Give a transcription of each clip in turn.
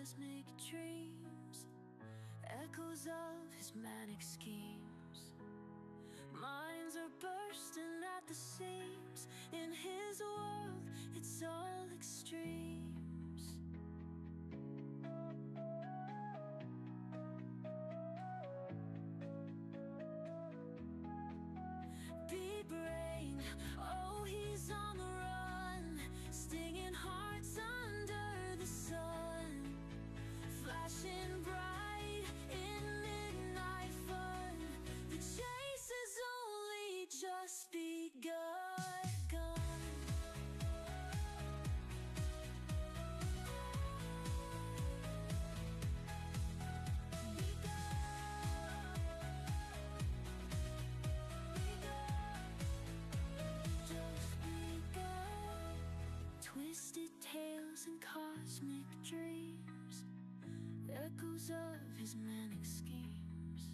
cosmic dreams, echoes of his manic schemes. Minds are bursting at the seams. In his world, it's all extremes. Bee brain, oh, he's on the run, stinging hearts under the sun, flashing bright in midnight fun. The chase has only just begun. Twisted tales and cosmic dreams, echoes of his manic schemes.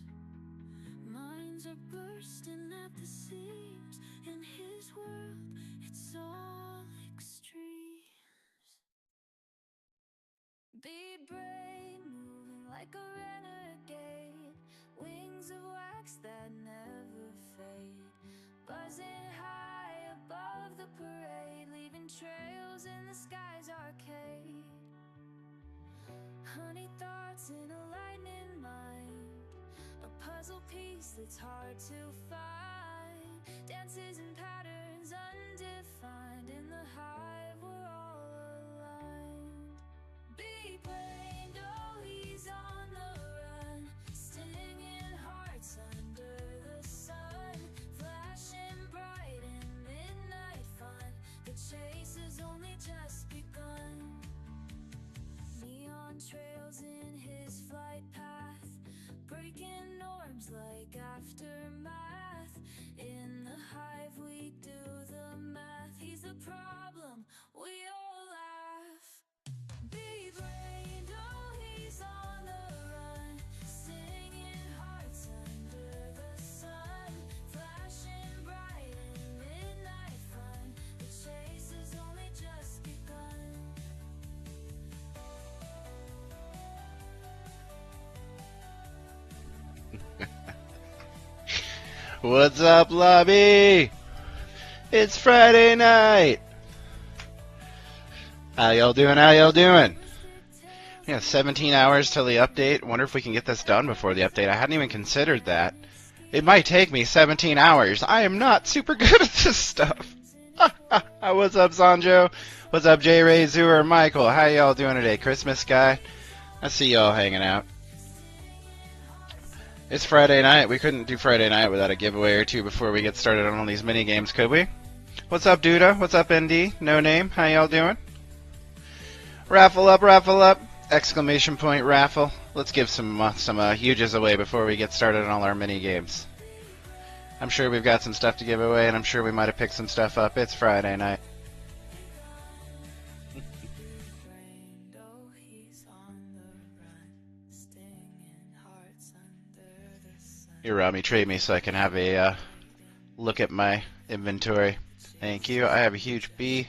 Minds are bursting at the seams. In his world, it's all extremes. Be brave, moving like a renegade, wings of wax that never fade, buzzing high above the parade, leaving trails in the sky's arcade. Honey thoughts in a lightning mind, a puzzle piece that's hard to find, dances and patterns undefined. In the hive we're all aligned. Be brained, oh, he's on the run, stinging hearts under the sun, flashing bright in midnight fun. The chase has only just begun. Neon trails in his flight path, breaking norms like aftermath. In the hive we do the math. He's the problem, we all laugh. Be brained, oh, he's on the run, singing hearts under the sun, flashing bright in midnight fun. The chase has only just begun. What's up, lobby? It's Friday night. How y'all doing? How y'all doing? We have 17 hours till the update. Wonder if we can get this done before the update. I hadn't even considered that. It might take me 17 hours. I am not super good at this stuff. What's up, Sanjo? What's up, J. Ray, Zooer, Michael? How y'all doing today? Christmas guy? I see y'all hanging out. It's Friday night. We couldn't do Friday night without a giveaway or two before we get started on all these mini games, could we? What's up, Duda? What's up, ND? No name. How y'all doing? Raffle up, raffle up! Exclamation point raffle. Let's give some huges away before we get started on all our mini games. I'm sure we've got some stuff to give away, and I'm sure we might have picked some stuff up. It's Friday night. Here, Rami, trade me so I can have a look at my inventory. Thank you. I have a huge bee.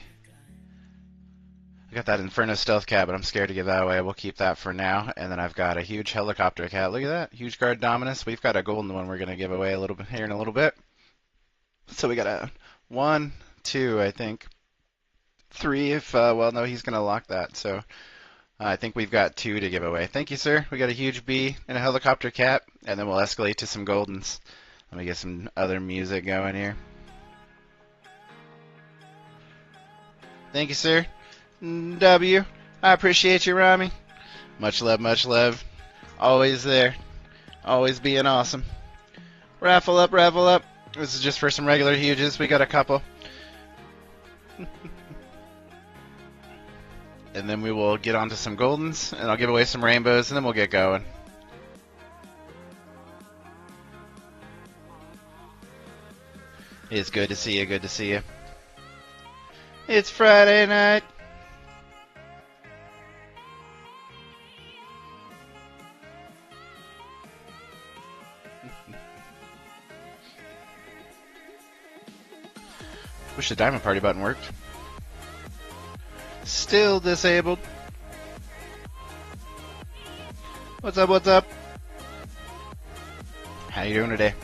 I got that Inferno Stealth Cat, but I'm scared to give that away. We'll keep that for now. And then I've got a huge Helicopter Cat. Look at that. Huge Guard Dominus. We've got a golden one we're going to give away a little bit here in a little bit. So we got a 1, 2, I think. 3 if, well, no, he's going to lock that. So I think we've got 2 to give away. Thank you, sir. We got a huge bee and a Helicopter Cat. And then we'll escalate to some goldens. Let me get some other music going here. Thank you, sir. W. I appreciate you, Rami. Much love, much love. Always there. Always being awesome. Raffle up, raffle up. This is just for some regular huges. We got a couple. And then we will get on to some goldens, and I'll give away some rainbows, and then we'll get going. It's good to see you, good to see you. It's Friday night. Wish the diamond party button worked. Still disabled. What's up, what's up? How you doing today?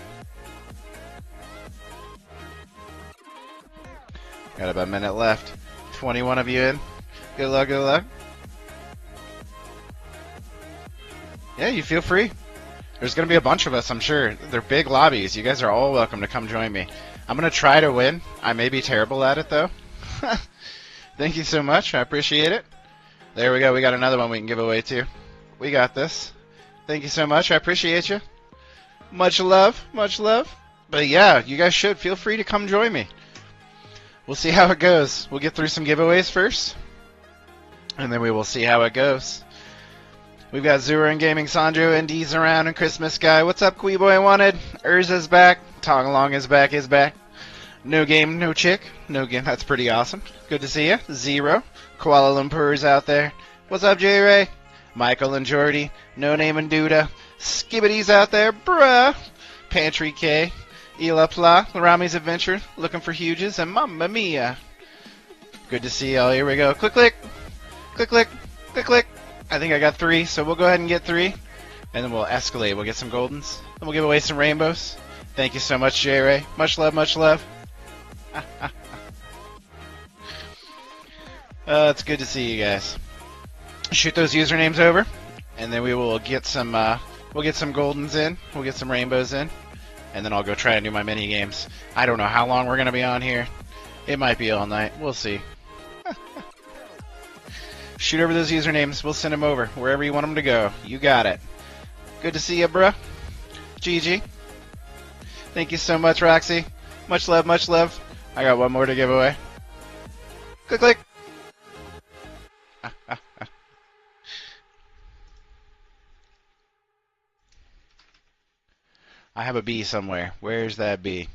Got about a minute left. 21 of you in. Good luck, good luck. Yeah, you feel free. There's going to be a bunch of us, I'm sure. They're big lobbies. You guys are all welcome to come join me. I'm going to try to win. I may be terrible at it, though. Thank you so much. I appreciate it. There we go. We got another one we can give away, too. We got this. Thank you so much. I appreciate you. Much love. Much love. But yeah, you guys should. Feel free to come join me. We'll see how it goes. We'll get through some giveaways first. And then we will see how it goes. We've got Zura and Gaming, Sandro, and D's around, and Christmas Guy. What's up, Queeboy Wanted? Urza's back. Tongalong is back. No game, no chick. No game. That's pretty awesome. Good to see you. Zero. Kuala Lumpur's out there. What's up, J Ray? Michael and Jordy. No Name and Duda. Skibbity's out there. Bruh. Pantry K. Ela Pla. Rami's Adventure. Looking for Huges. And Mamma Mia. Good to see y'all. Here we go. Click, click. Click, click. Click, click. I think I got 3, so we'll go ahead and get 3. And then we'll escalate. We'll get some goldens. Then we'll give away some rainbows. Thank you so much, J Ray. Much love, much love. It's good to see you guys. Shoot those usernames over, and then we will get some. We'll get some goldens in. We'll get some rainbows in, and then I'll go try and do my mini games. I don't know how long we're gonna be on here. It might be all night. We'll see. Shoot over those usernames. We'll send them over wherever you want them to go. You got it. Good to see you, bruh. GG. Thank you so much, Roxy. Much love, much love. I got one more to give away. Click, click. I have a B somewhere. Where's that B? I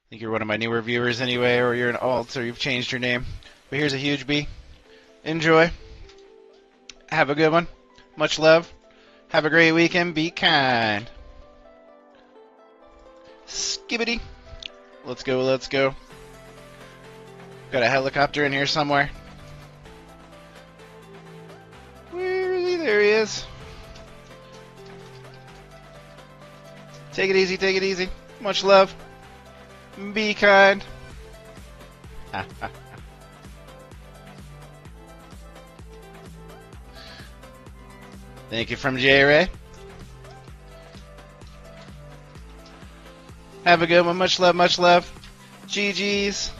think you're one of my newer viewers anyway, or you're an alt, or you've changed your name. But here's a huge B. Enjoy. Have a good one. Much love. Have a great weekend. Be kind. Skibbity. Let's go, let's go. Got a helicopter in here somewhere. Where is he? There he is. Take it easy, take it easy. Much love. Be kind. Thank you from J Ray. Have a good one. Much love, much love. GG's.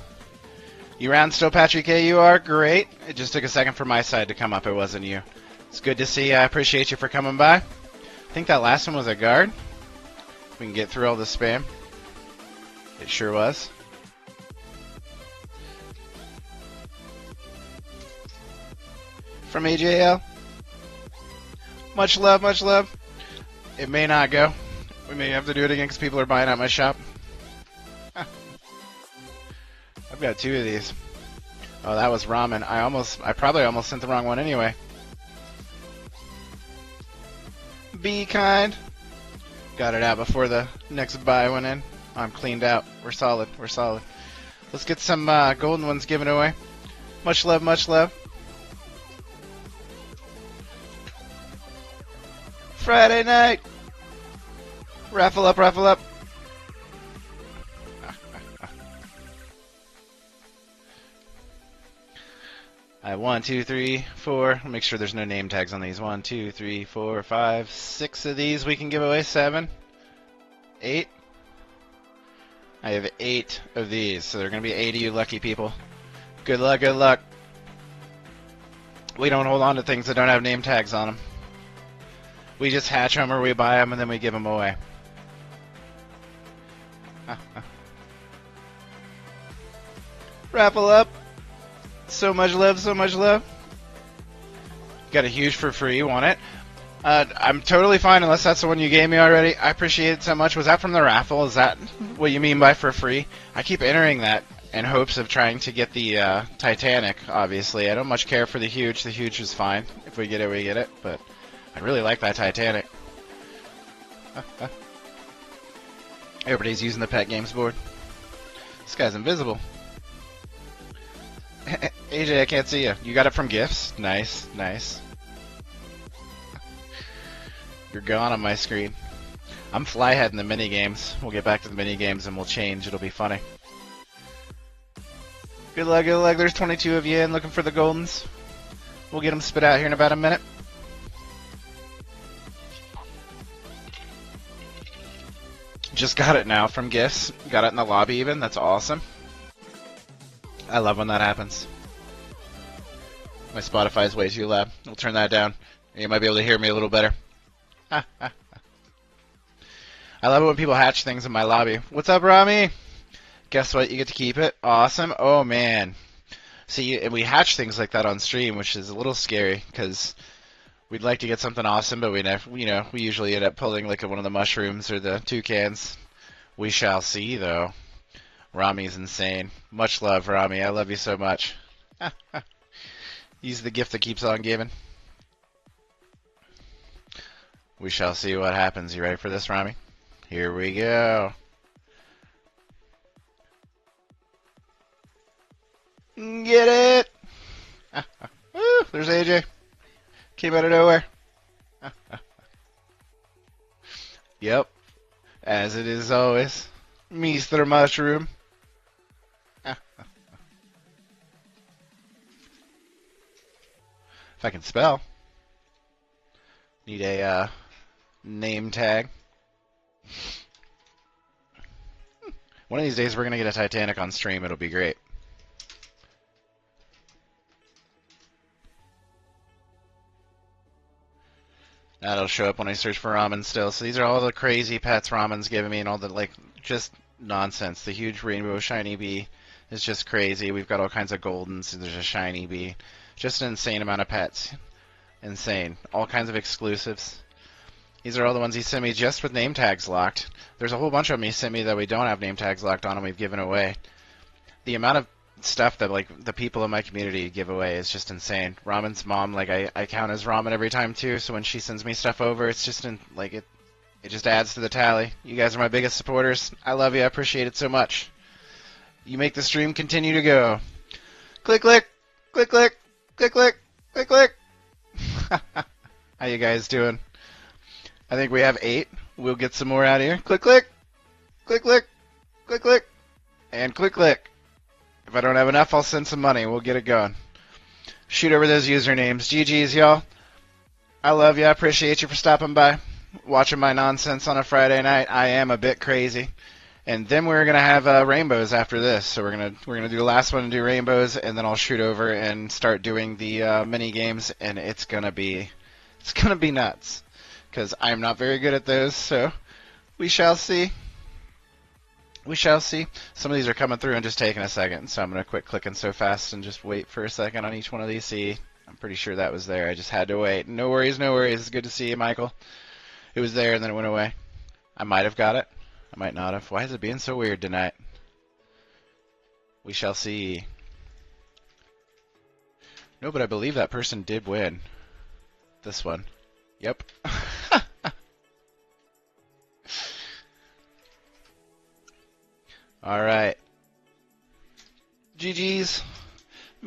You round still, Patrick K? You are great. It just took a second for my side to come up. It wasn't you. It's good to see you. I appreciate you for coming by. I think that last one was a guard. We can get through all the spam. It sure was. From AJL. Much love, much love. It may not go. We may have to do it again because people are buying at my shop. I've got 2 of these. Oh, that was ramen. I probably almost sent the wrong one anyway. Be kind. Got it out before the next buy went in. I'm cleaned out. We're solid. We're solid. Let's get some golden ones given away. Much love, much love. Friday night. Raffle up, raffle up. I have 1, 2, 3, 4. Make sure there's no name tags on these. 1, 2, 3, 4, 5, 6 of these we can give away. 7, 8. I have 8 of these, so there are going to be 8 of you lucky people. Good luck, good luck. We don't hold on to things that don't have name tags on them. We just hatch them or we buy them and then we give them away. Raffle up. So much love, so much love. Got a huge for free, want it? I'm totally fine unless that's the one you gave me already. I appreciate it so much. Was that from the raffle? Is that what you mean by for free? I keep entering that in hopes of trying to get the Titanic, obviously. I don't much care for the huge. The huge is fine. If we get it, we get it. But I really like that Titanic. Everybody's using the Pet Games board. This guy's invisible. AJ, I can't see you. You got it from gifts? Nice, nice. You're gone on my screen. I'm flyhead in the mini games. We'll get back to the mini games and we'll change. It'll be funny. Good luck, good luck. There's 22 of you in looking for the goldens. We'll get them spit out here in about a minute. Just got it now from gifts. Got it in the lobby even. That's awesome. I love when that happens. My Spotify's way too loud. We'll turn that down. You might be able to hear me a little better. I love it when people hatch things in my lobby. What's up, Rami? Guess what? You get to keep it. Awesome. Oh, man. See, and we hatch things like that on stream, which is a little scary, because we'd like to get something awesome, but we never, we usually end up pulling like one of the mushrooms or the toucans. We shall see, though. Rami's insane. Much love, Rami. I love you so much. He's the gift that keeps on giving. We shall see what happens. You ready for this, Rami? Here we go. Get it! Woo, there's AJ. Came out of nowhere. Yep. As it is always. Mr. Mushroom. If I can spell. Need a name tag. One of these days we're going to get a Titanic on stream. It'll be great. That'll show up when I search for ramen still. So these are all the crazy pets ramen's giving me and all the, like, just nonsense. The huge rainbow shiny bee is just crazy. We've got all kinds of goldens. There's a shiny bee. Just an insane amount of pets. Insane. All kinds of exclusives. These are all the ones he sent me just with name tags locked. There's a whole bunch of them he sent me that we don't have name tags locked on and we've given away. The amount of stuff that like the people in my community give away is just insane. Ramen's mom, like I count as ramen every time too, so when she sends me stuff over, it's just it just adds to the tally. You guys are my biggest supporters. I love you. I appreciate it so much. You make the stream continue to go. Click, click, click, click, click, click, click, click. How you guys doing? I think we have 8. We'll get some more out of here. Click, click, click, click, click, click, and click, click. If I don't have enough, I'll send some money. We'll get it going. Shoot over those usernames. GG's, y'all. I love you. I appreciate you for stopping by, watching my nonsense on a Friday night. I am a bit crazy. And then we're gonna have rainbows after this. So we're gonna do the last one and do rainbows, and then I'll shoot over and start doing the mini games, and it's gonna be nuts. Because I'm not very good at those, so we shall see. We shall see. Some of these are coming through and just taking a second, so I'm going to quit clicking so fast and just wait for a second on each one of these. See, I'm pretty sure that was there. I just had to wait. No worries, no worries. It's good to see you, Michael. It was there and then it went away. I might have got it. I might not have. Why is it being so weird tonight? We shall see. No, but I believe that person did win. This one. Yep. All right. GG's.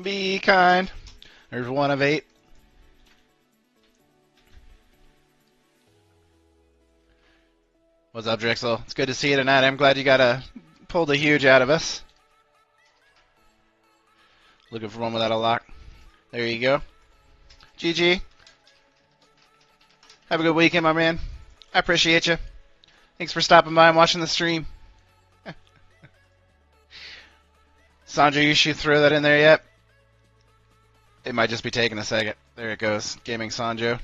Be kind. There's 1 of 8. What's up, Drixel? It's good to see you tonight. I'm glad you pulled a huge out of us. Looking for one without a lock. There you go. GG. Have a good weekend, my man. I appreciate you. Thanks for stopping by and watching the stream. Sandra, you should throw that in there yet? It might just be taking a second. There it goes. Gaming Sanjo.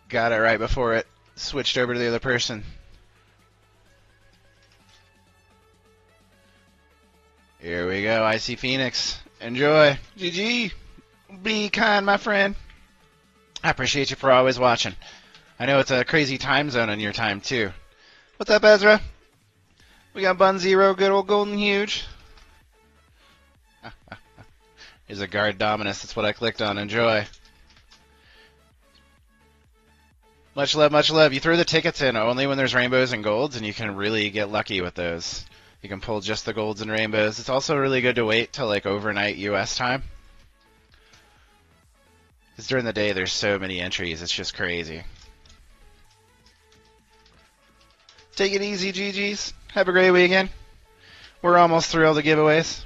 Got it right before it switched over to the other person. Here we go. I see Phoenix. Enjoy. GG. Be kind, my friend. I appreciate you for always watching. I know it's a crazy time zone on your time, too. What's up, Ezra? We got Bun Zero, good old Golden Huge. Here's a guard Dominus. That's what I clicked on. Enjoy. Much love, much love. You throw the tickets in only when there's rainbows and golds, and you can really get lucky with those. You can pull just the golds and rainbows. It's also really good to wait till like overnight US time. Because during the day there's so many entries, it's just crazy. Take it easy, GG's. Have a great weekend. We're almost through all the giveaways.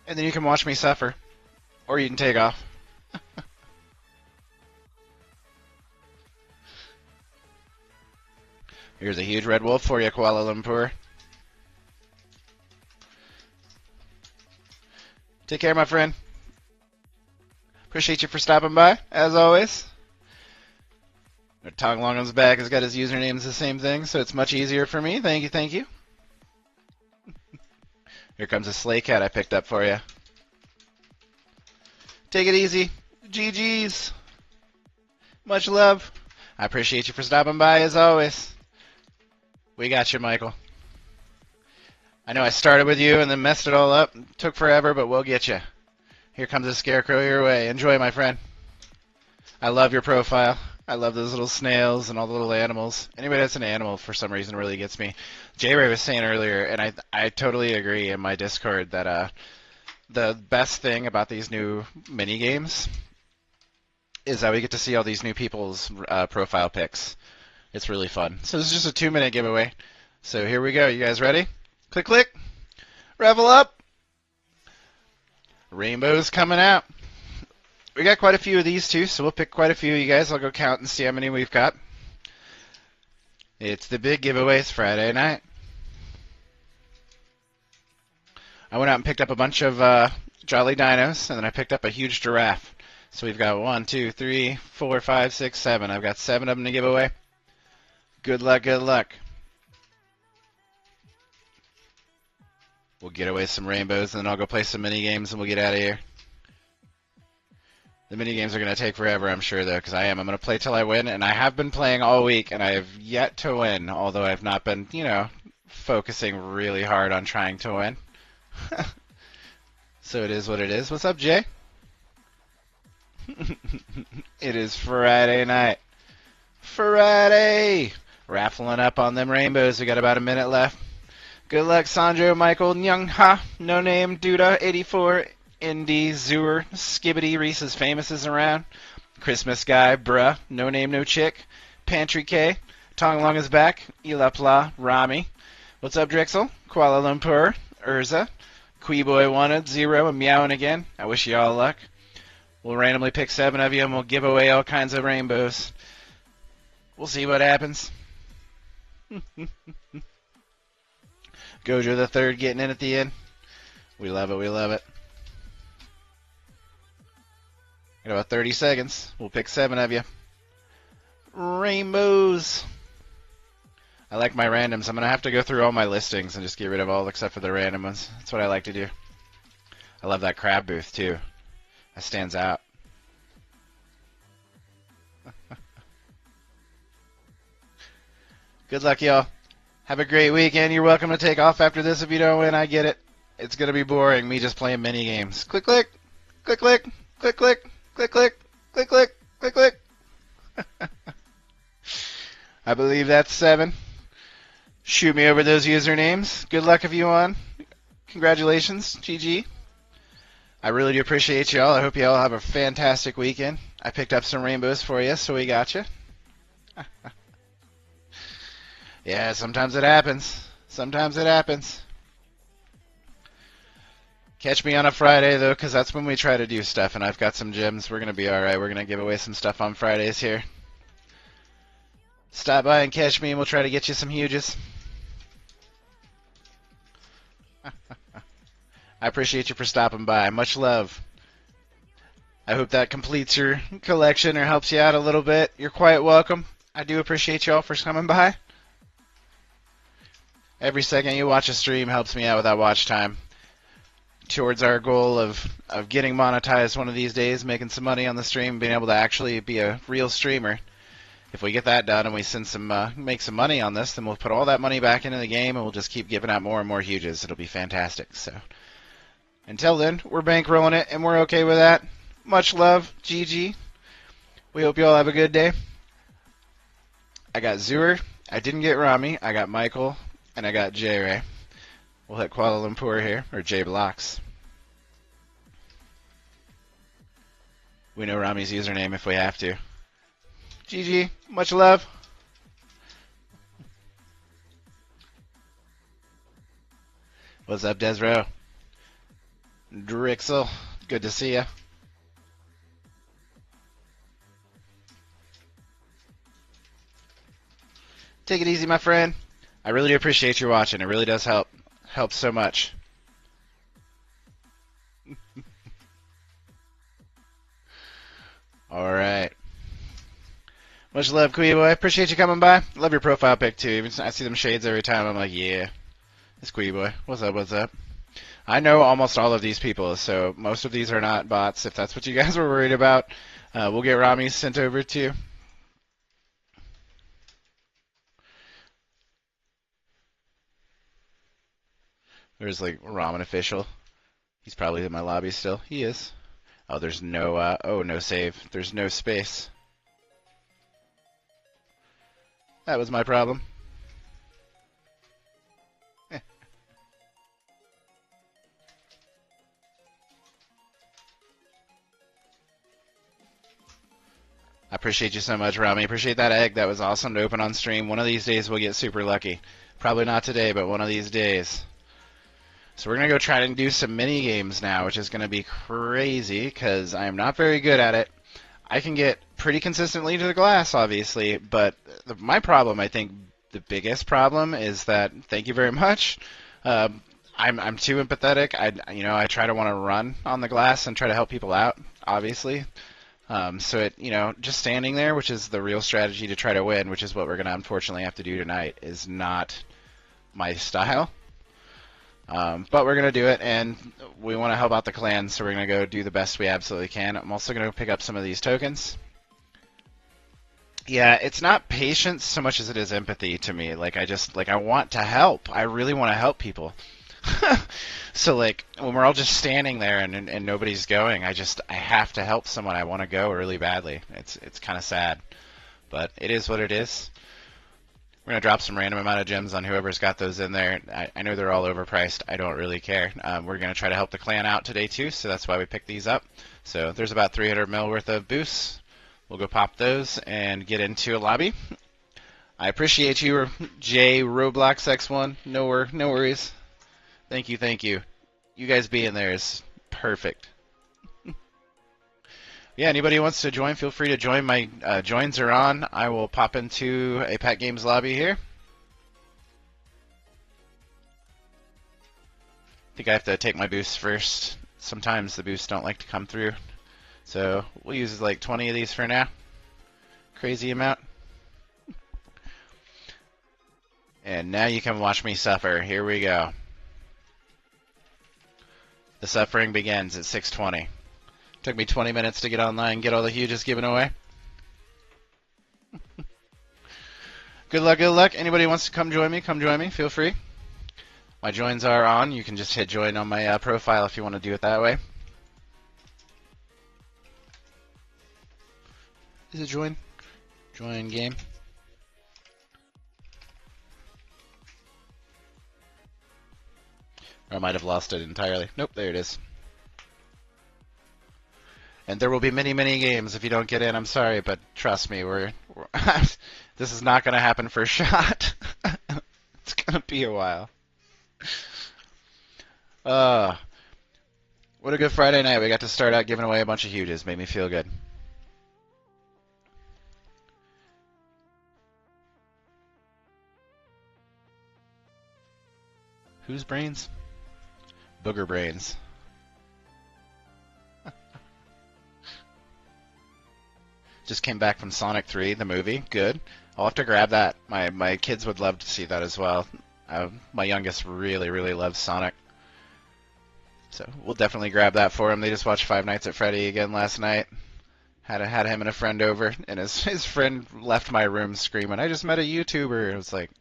And then you can watch me suffer. Or you can take off. Here's a huge red wolf for you, Kuala Lumpur. Take care, my friend. Appreciate you for stopping by, as always. Tong Long on his back has got his usernames the same thing, so it's much easier for me. Thank you, thank you. Here comes a sleigh cat I picked up for you. Take it easy. GG's. Much love. I appreciate you for stopping by, as always. We got you, Michael. I know I started with you and then messed it all up. Took forever, but we'll get you. Here comes a scarecrow your way. Enjoy, my friend. I love your profile. I love those little snails and all the little animals. Anybody that's an animal for some reason really gets me. J-Ray was saying earlier, and I totally agree in my Discord, that the best thing about these new mini games is that we get to see all these new people's profile pics. It's really fun. So this is just a 2-minute giveaway. So here we go. You guys ready? Click, click. Revel up. Rainbows coming out. We got quite a few of these too, so we'll pick quite a few of you guys. I'll go count and see how many we've got. It's the big giveaways Friday night. I went out and picked up a bunch of Jolly Dinos, and then I picked up a huge giraffe. So we've got 1, 2, 3, 4, 5, 6, 7. I've got 7 of them to give away. Good luck, good luck. We'll get away some rainbows, and then I'll go play some mini games, and we'll get out of here. The mini games are going to take forever, I'm sure, though, because I'm going to play till I win, and I have been playing all week, and I have yet to win, although I've not been, focusing really hard on trying to win. So it is what it is. What's up, Jay? It is Friday night. Friday! Raffling up on them rainbows. We got about a minute left. Good luck, Sandro, Michael, Young Ha, No Name, Duda, 84, Indy, Zur, Skibbity, Reese's Famous is around, Christmas Guy, Bruh, No Name, No Chick, Pantry K, Tong Long is back, Ilapla, Rami. What's up, Drixel? Kuala Lumpur, Urza, Queeboy Wanted, Zero, and Meowing again. I wish you all luck. We'll randomly pick 7 of you, and we'll give away all kinds of rainbows. We'll see what happens. Gojo the Third getting in at the end. We love it, we love it. Got about 30 seconds. We'll pick 7 of you. Rainbows. I like my randoms. I'm going to have to go through all my listings and just get rid of all except for the random ones. That's what I like to do. I love that crab booth, too. That stands out. Good luck, y'all. Have a great weekend. You're welcome to take off after this if you don't win. I get it. It's going to be boring, me just playing mini games. Click, click. Click, click. Click, click. Click, click. Click, click. Click, click. I believe that's 7. Shoot me over those usernames. Good luck if you won. Congratulations. GG. I really do appreciate y'all. I hope y'all have a fantastic weekend. I picked up some rainbows for you, so we got you. Yeah, sometimes it happens. Sometimes it happens. Catch me on a Friday, though, because that's when we try to do stuff, and I've got some gems. We're going to be all right. We're going to give away some stuff on Fridays here. Stop by and catch me, and we'll try to get you some huges. I appreciate you for stopping by. Much love. I hope that completes your collection or helps you out a little bit. You're quite welcome. I do appreciate you all for coming by. Every second you watch a stream helps me out with that watch time. Towards our goal of getting monetized one of these days, making some money on the stream, being able to actually be a real streamer. If we get that done and we make some money on this, then we'll put all that money back into the game and we'll just keep giving out more and more huges. It'll be fantastic. So until then, we're bankrolling it and we're okay with that. Much love, GG. We hope you all have a good day. I got Zur. I didn't get Rami. I got Michael. And I got J-Ray. We'll hit Kuala Lumpur here, or J-Blocks. We know Rami's username if we have to. GG. Much love. What's up, Desro? Drixel, good to see ya. Take it easy, my friend. I really do appreciate you watching. It really does help. Helps so much. Alright. Much love, Quee Boy. Appreciate you coming by. Love your profile pic, too. Even I see them shades every time. I'm like, yeah. It's Quee Boy. What's up, what's up? I know almost all of these people, so most of these are not bots, if that's what you guys were worried about. We'll get Rami sent over to you. There's like Ramen official. He's probably in my lobby still. He is. Oh, there's no, no save. There's no space. That was my problem. I appreciate you so much, Rami. Appreciate that egg. That was awesome to open on stream. One of these days we'll get super lucky. Probably not today, but one of these days. So we're going to go try and do some mini games now, which is going to be crazy because I am not very good at it. I can get pretty consistently to the glass, obviously, but my problem, I think the biggest problem is that, thank you very much, I'm too empathetic. I try to want to run on the glass and try to help people out, obviously. Just standing there, which is the real strategy to try to win, which is what we're going to unfortunately have to do tonight, is not my style. But we're going to do it, and we want to help out the clan, so we're going to go do the best we absolutely can. I'm also going to pick up some of these tokens. Yeah, it's not patience so much as it is empathy to me. I want to help. I really want to help people. So, when we're all just standing there and nobody's going, I have to help someone. I want to go really badly. It's kind of sad, but it is what it is. We're going to drop some random amount of gems on whoever's got those in there. I know they're all overpriced. I don't really care. We're going to try to help the clan out today, too, so that's why we picked these up. So there's about 300 mil worth of boosts. We'll go pop those and get into a lobby. I appreciate you, J Roblox X1. No worries. Thank you. You guys being there is perfect. Yeah, anybody who wants to join, feel free to join. My joins are on. I will pop into a Pack Games lobby here. I think I have to take my boosts first. Sometimes the boosts don't like to come through. So we'll use like 20 of these for now. Crazy amount. And now you can watch me suffer. Here we go. The suffering begins at 6:20. Took me 20 minutes to get online, get all the huges given away. Good luck. Anybody who wants to come join me, feel free. My joins are on. You can just hit join on my profile if you want to do it that way. Is it join? Join game. Or I might have lost it entirely. Nope, there it is. And there will be many games if you don't get in. I'm sorry, but trust me, this is not going to happen for a shot. It's going to be a while. What a good Friday night. We got to start out giving away a bunch of huges. Made me feel good. Whose brains? Booger brains. Just came back from Sonic 3, the movie. Good. I'll have to grab that. My kids would love to see that as well. My youngest really loves Sonic. So we'll definitely grab that for him. They just watched Five Nights at Freddy again last night. Had him and a friend over, and his friend left my room screaming, "I just met a YouTuber." I was like,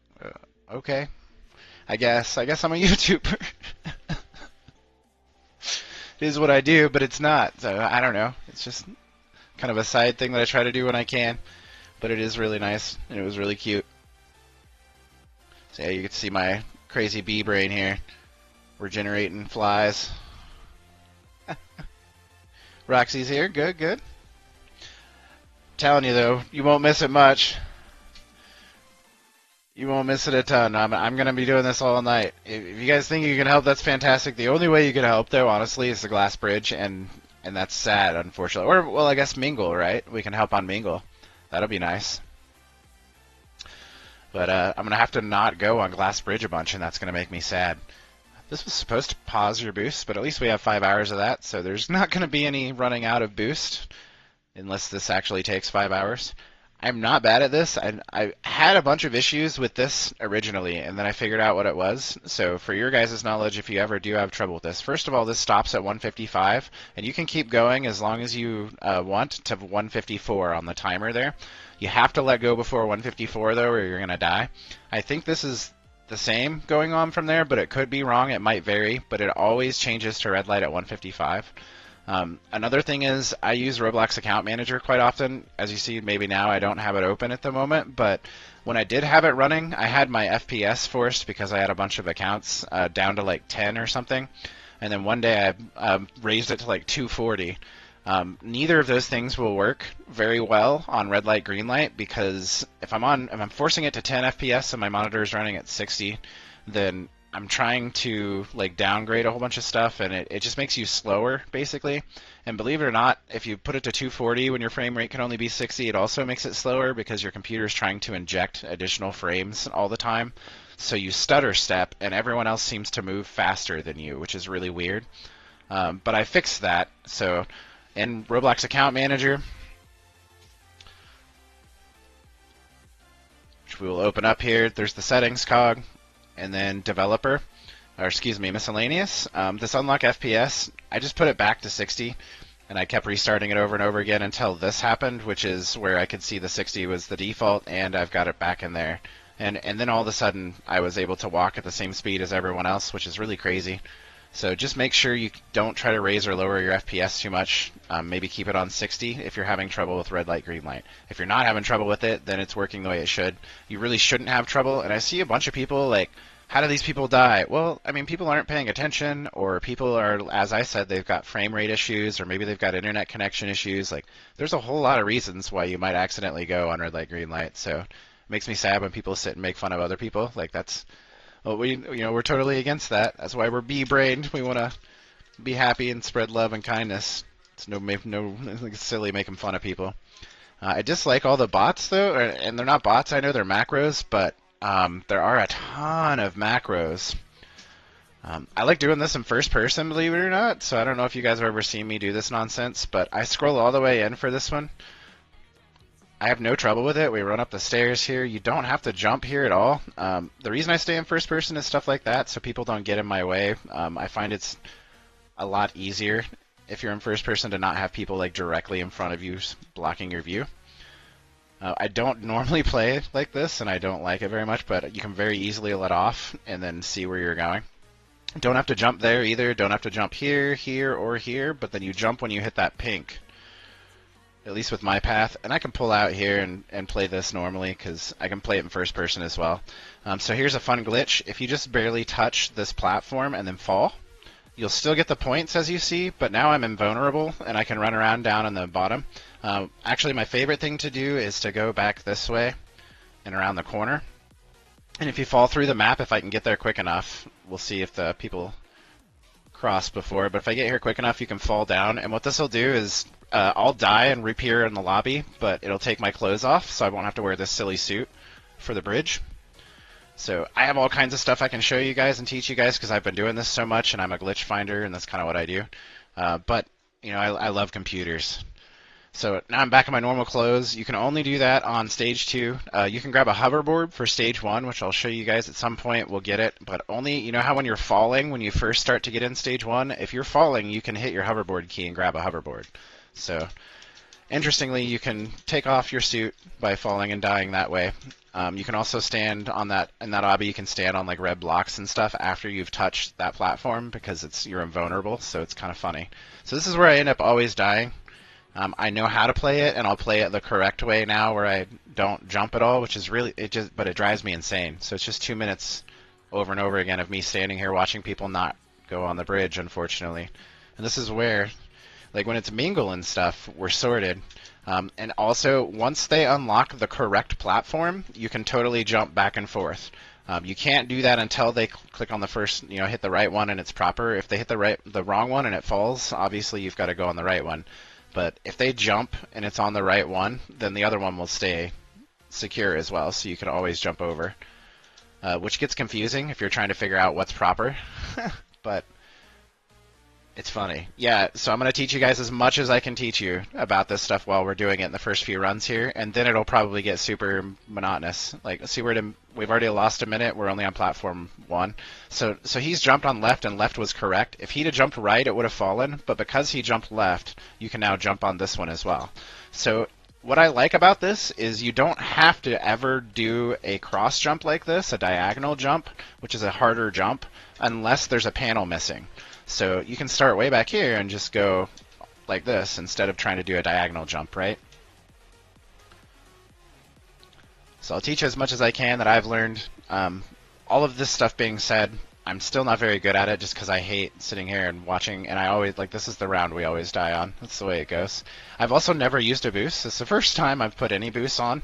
okay. I guess I'm a YouTuber. It is what I do, but it's not. So I don't know. It's just kind of a side thing that I try to do when I can. But it is really nice, and it was really cute. So yeah, you can see my crazy bee brain here. We're generating flies. Roxy's here. Good. Telling you, though, you won't miss it much. You won't miss it a ton. I'm going to be doing this all night. If you guys think you can help, that's fantastic. The only way you can help, though, honestly, is the glass bridge, and that's sad, unfortunately. Or, well, I guess Mingle, right? We can help on Mingle. That'll be nice. But I'm going to have to not go on glass bridge a bunch, and that's going to make me sad. This was supposed to pause your boost, but at least we have 5 hours of that, so there's not going to be any running out of boost, unless this actually takes 5 hours. I'm not bad at this. I had a bunch of issues with this originally, and then I figured out what it was. So for your guys' knowledge, if you ever do have trouble with this, first of all, this stops at 155, and you can keep going as long as you want to 154 on the timer there. You have to let go before 154, though, or you're going to die. I think this is the same going on from there, but it could be wrong. It might vary, but it always changes to red light at 155. Another thing is I use Roblox Account Manager quite often. As you see, maybe now I don't have it open at the moment, but when I did have it running, I had my FPS forced because I had a bunch of accounts down to like 10 or something, and then one day I raised it to like 240. Neither of those things will work very well on red light, green light, because if I'm forcing it to 10 FPS and my monitor is running at 60, then I'm trying to like downgrade a whole bunch of stuff, and it just makes you slower, basically. And believe it or not, if you put it to 240 when your frame rate can only be 60, it also makes it slower because your computer is trying to inject additional frames all the time. So you stutter step, and everyone else seems to move faster than you, which is really weird. But I fixed that. So in Roblox Account Manager, which we will open up here, there's the settings cog. And then developer, or excuse me, miscellaneous. This unlock FPS, I just put it back to 60, and I kept restarting it over and over again until this happened, which is where I could see the 60 was the default, and I've got it back in there. And then all of a sudden, I was able to walk at the same speed as everyone else, which is really crazy. So just make sure you don't try to raise or lower your FPS too much. Maybe keep it on 60 if you're having trouble with red light, green light. If you're not having trouble with it, then it's working the way it should. You really shouldn't have trouble. And I see a bunch of people like, how do these people die? Well, I mean, people aren't paying attention, or people are, as I said, they've got frame rate issues, or maybe they've got internet connection issues. Like, there's a whole lot of reasons why you might accidentally go on red light, green light. So it makes me sad when people sit and make fun of other people. Like, that's... Well, we're totally against that. That's why we're bee-brained. We want to be happy and spread love and kindness. It's it's silly making fun of people. I dislike all the bots, though, and they're not bots. I know they're macros, but there are a ton of macros. I like doing this in first person, believe it or not, so I don't know if you guys have ever seen me do this nonsense, but I scroll all the way in for this one. I have no trouble with it. We run up the stairs here. You don't have to jump here at all. The reason I stay in first person is stuff like that, so people don't get in my way. I find it's a lot easier if you're in first person to not have people like directly in front of you blocking your view. I don't normally play like this, and I don't like it very much, but you can very easily let off and then see where you're going. Don't have to jump there either. Don't have to jump here, here, or here, but then you jump when you hit that pink. At least with my path, and I can pull out here and play this normally because I can play it in first person as well. So here's a fun glitch. If you just barely touch this platform and then fall, you'll still get the points as you see, but now I'm invulnerable and I can run around down on the bottom. Actually, my favorite thing to do is to go back this way and around the corner. And if you fall through the map, if I can get there quick enough, we'll see if the people cross before. But if I get here quick enough, you can fall down. And what this will do is I'll die and reappear in the lobby, but it'll take my clothes off, so I won't have to wear this silly suit for the bridge. So I have all kinds of stuff I can show you guys and teach you guys because I've been doing this so much, and I'm a glitch finder, and that's kind of what I do. But, you know, I love computers. So now I'm back in my normal clothes. You can only do that on stage 2. You can grab a hoverboard for stage 1, which I'll show you guys at some point. We'll get it. But only, you know how when you're falling, when you first start to get in stage 1, if you're falling, you can hit your hoverboard key and grab a hoverboard. So interestingly, you can take off your suit by falling and dying that way. You can also stand on that, in that obby, you can stand on like red blocks and stuff after you've touched that platform because you're invulnerable, so it's kind of funny. So this is where I end up always dying. I know how to play it, and I'll play it the correct way now where I don't jump at all, which is really, but it drives me insane. So it's just 2 minutes over and over again of me standing here watching people not go on the bridge, unfortunately. And this is where Like when it's mingle and stuff, we're sorted. And also, once they unlock the correct platform, you can totally jump back and forth. You can't do that until they click on the first, hit the right one and it's proper. If they hit the wrong one and it falls, obviously you've got to go on the right one. But if they jump and it's on the right one, then the other one will stay secure as well, so you can always jump over. Which gets confusing if you're trying to figure out what's proper. But it's funny. Yeah, so I'm going to teach you guys as much as I can teach you about this stuff while we're doing it in the first few runs here, and then it'll probably get super monotonous. Like, see, we've already lost a minute. We're only on platform 1. So he's jumped on left, and left was correct. If he'd have jumped right, it would have fallen, but because he jumped left, you can now jump on this one as well. So what I like about this is you don't have to ever do a cross jump like this, a diagonal jump, which is a harder jump, unless there's a panel missing. So you can start way back here and just go like this instead of trying to do a diagonal jump, right? So I'll teach you as much as I can that I've learned. All of this stuff being said, I'm still not very good at it just because I hate sitting here and watching, and I always, this is the round we always die on. That's the way it goes. I've also never used a boost. It's the first time I've put any boosts on.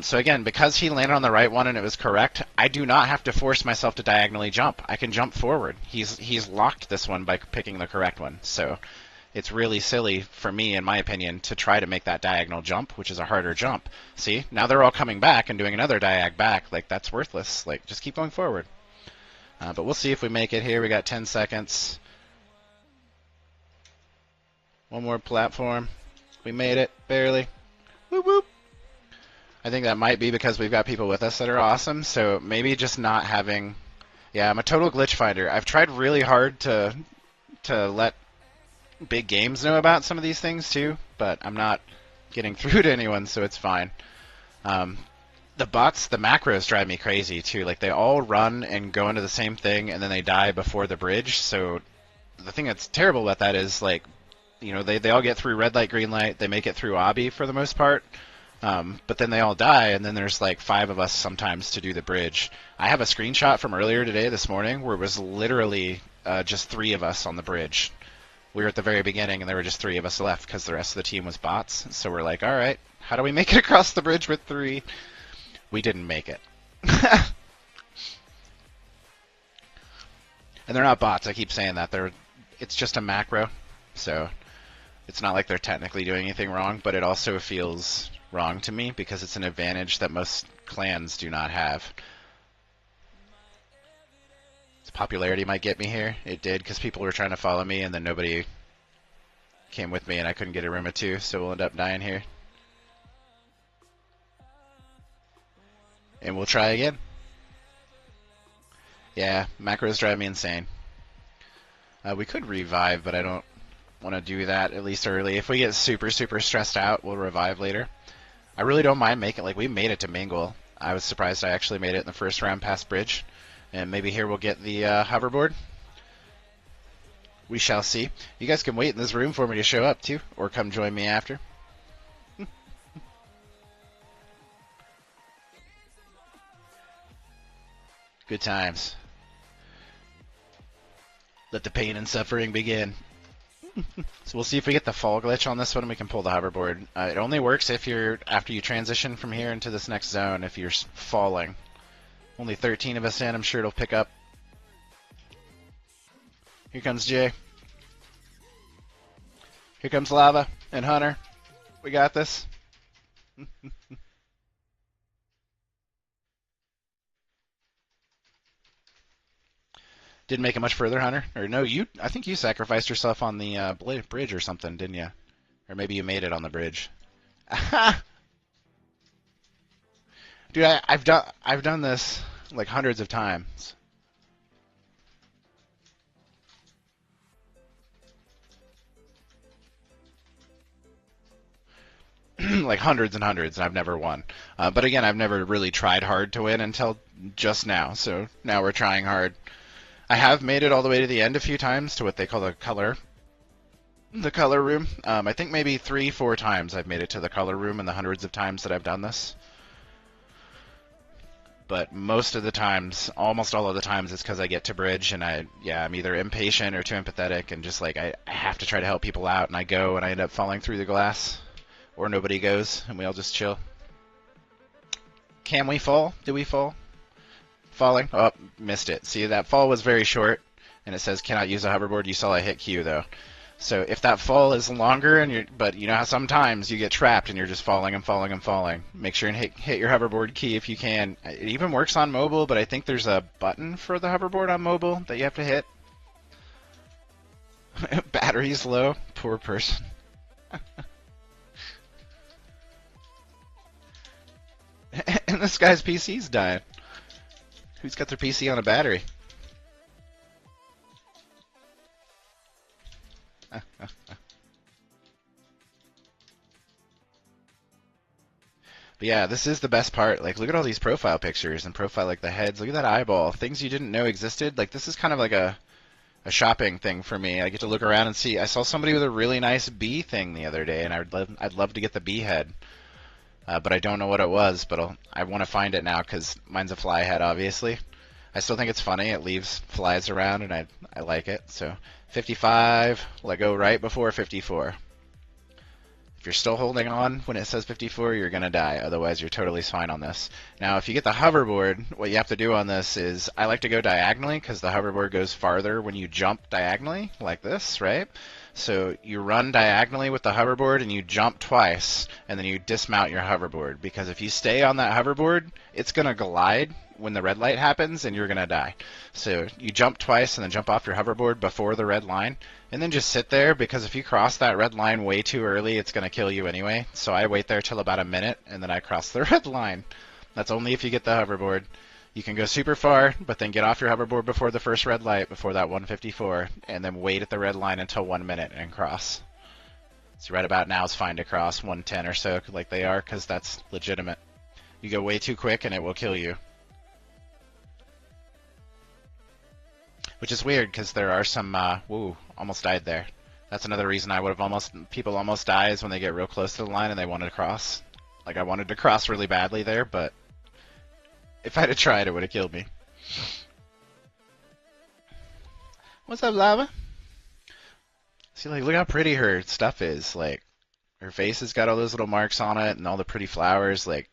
So again, because he landed on the right one and it was correct, I do not have to force myself to diagonally jump. I can jump forward. He's locked this one by picking the correct one. So it's really silly for me, in my opinion, to try to make that diagonal jump, which is a harder jump. See, now they're all coming back and doing another diag back. That's worthless. Just keep going forward. But we'll see if we make it here. We got 10 seconds. One more platform. We made it, barely. Whoop whoop. I think that might be because we've got people with us that are awesome, so maybe just not having... Yeah, I'm a total glitch finder. I've tried really hard to let big games know about some of these things too, but I'm not getting through to anyone, so it's fine. The bots, the macros drive me crazy too. They all run and go into the same thing, and then they die before the bridge, so the thing that's terrible about that is, they all get through red light, green light, they make it through obby for the most part. But then they all die, and then there's 5 of us sometimes to do the bridge. I have a screenshot from earlier today, this morning, where it was literally just 3 of us on the bridge. We were at the very beginning, and there were just 3 of us left because the rest of the team was bots. So we're like, all right, how do we make it across the bridge with 3? We didn't make it. And they're not bots. I keep saying that. It's just a macro, so it's not like they're technically doing anything wrong, but it also feels wrong to me because it's an advantage that most clans do not have. Its popularity might get me here. It did because people were trying to follow me and then nobody came with me and I couldn't get a room of 2, so we'll end up dying here. And we'll try again. Yeah, macros drive me insane. We could revive, but I don't want to do that, at least early. If we get super, super stressed out, we'll revive later. I really don't mind making, we made it to Mingle. I was surprised I actually made it in the first round past bridge. And maybe here we'll get the hoverboard. We shall see. You guys can wait in this room for me to show up, too. Or come join me after. Good times. Let the pain and suffering begin. So we'll see if we get the fall glitch on this one and we can pull the hoverboard. It only works if you're, after you transition from here into this next zone, if you're falling. Only 13 of us in, I'm sure it'll pick up. Here comes Jay. Here comes Lava and Hunter. We got this. Didn't make it much further, Hunter. Or no, I think you sacrificed yourself on the bridge or something, didn't you? Or maybe you made it on the bridge. Dude, I've done this hundreds of times. Hundreds and hundreds, and I've never won. But again, I've never really tried hard to win until just now. So now we're trying hard. I have made it all the way to the end a few times to what they call the color room. I think maybe 3-4 times I've made it to the color room in the hundreds of times that I've done this. but most of the times, almost all of the times, it's because I get to bridge and I'm either impatient or too empathetic and just like I have to try to help people out, and I go and I end up falling through the glass, or nobody goes and we all just chill. Can we fall? Do we fall? Falling? Oh, missed it. See, that fall was very short, and it says cannot use a hoverboard. You saw I hit Q though. So if that fall is longer, but you know how sometimes you get trapped and you're just falling and falling and falling, make sure and hit your hoverboard key if you can. It even works on mobile, but I think there's a button for the hoverboard on mobile that you have to hit. Battery's low. Poor person. And this guy's PC's dying. Who's got their PC on a battery? But yeah, this is the best part. Like, look at all these profile pictures and profile like the heads. Look at that eyeball. Things you didn't know existed. Like, this is kind of like a shopping thing for me. I get to look around and see. I saw somebody with a really nice bee thing the other day, and I'd love to get the bee head. But I don't know what it was, but I want to find it now because mine's a fly head, obviously. I still think it's funny. It leaves flies around, and I like it. So 55, let go right before 54. If you're still holding on when it says 54, you're going to die. Otherwise, you're totally fine on this. Now, if you get the hoverboard, what you have to do on this is, I like to go diagonally because the hoverboard goes farther when you jump diagonally, like this, right? So you run diagonally with the hoverboard and you jump twice, and then you dismount your hoverboard. Because if you stay on that hoverboard, it's going to glide when the red light happens, and you're going to die. So you jump twice and then jump off your hoverboard before the red line, and then just sit there, because if you cross that red line way too early, it's going to kill you anyway. So I wait there till about a minute, and then I cross the red line. That's only if you get the hoverboard. You can go super far, but then get off your hoverboard before the first red light, before that 154, and then wait at the red line until 1 minute and cross. So right about now it's fine to cross 110 or so, like they are, because that's legitimate. You go way too quick and it will kill you. Which is weird, because there are some, woo, almost died there. That's another reason I would have people almost die is when they get real close to the line and they want to cross. Like, I wanted to cross really badly there, but if I'd have tried, it would have killed me. What's up, Lava? See, like, look how pretty her stuff is. Like, her face has got all those little marks on it and all the pretty flowers. Like,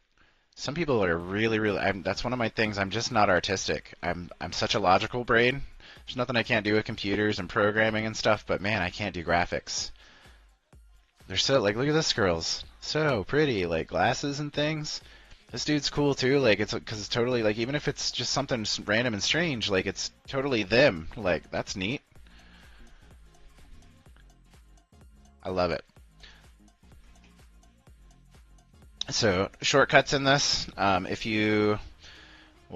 some people are really, that's one of my things. I'm just not artistic. I'm such a logical brain. There's nothing I can't do with computers and programming and stuff, but man, I can't do graphics. They're so, like, look at this girl's so pretty, like, glasses and things. This dude's cool too, like, because it's totally, like, even if it's just something random and strange, like, it's totally them. Like, that's neat. I love it. So, shortcuts in this, we'll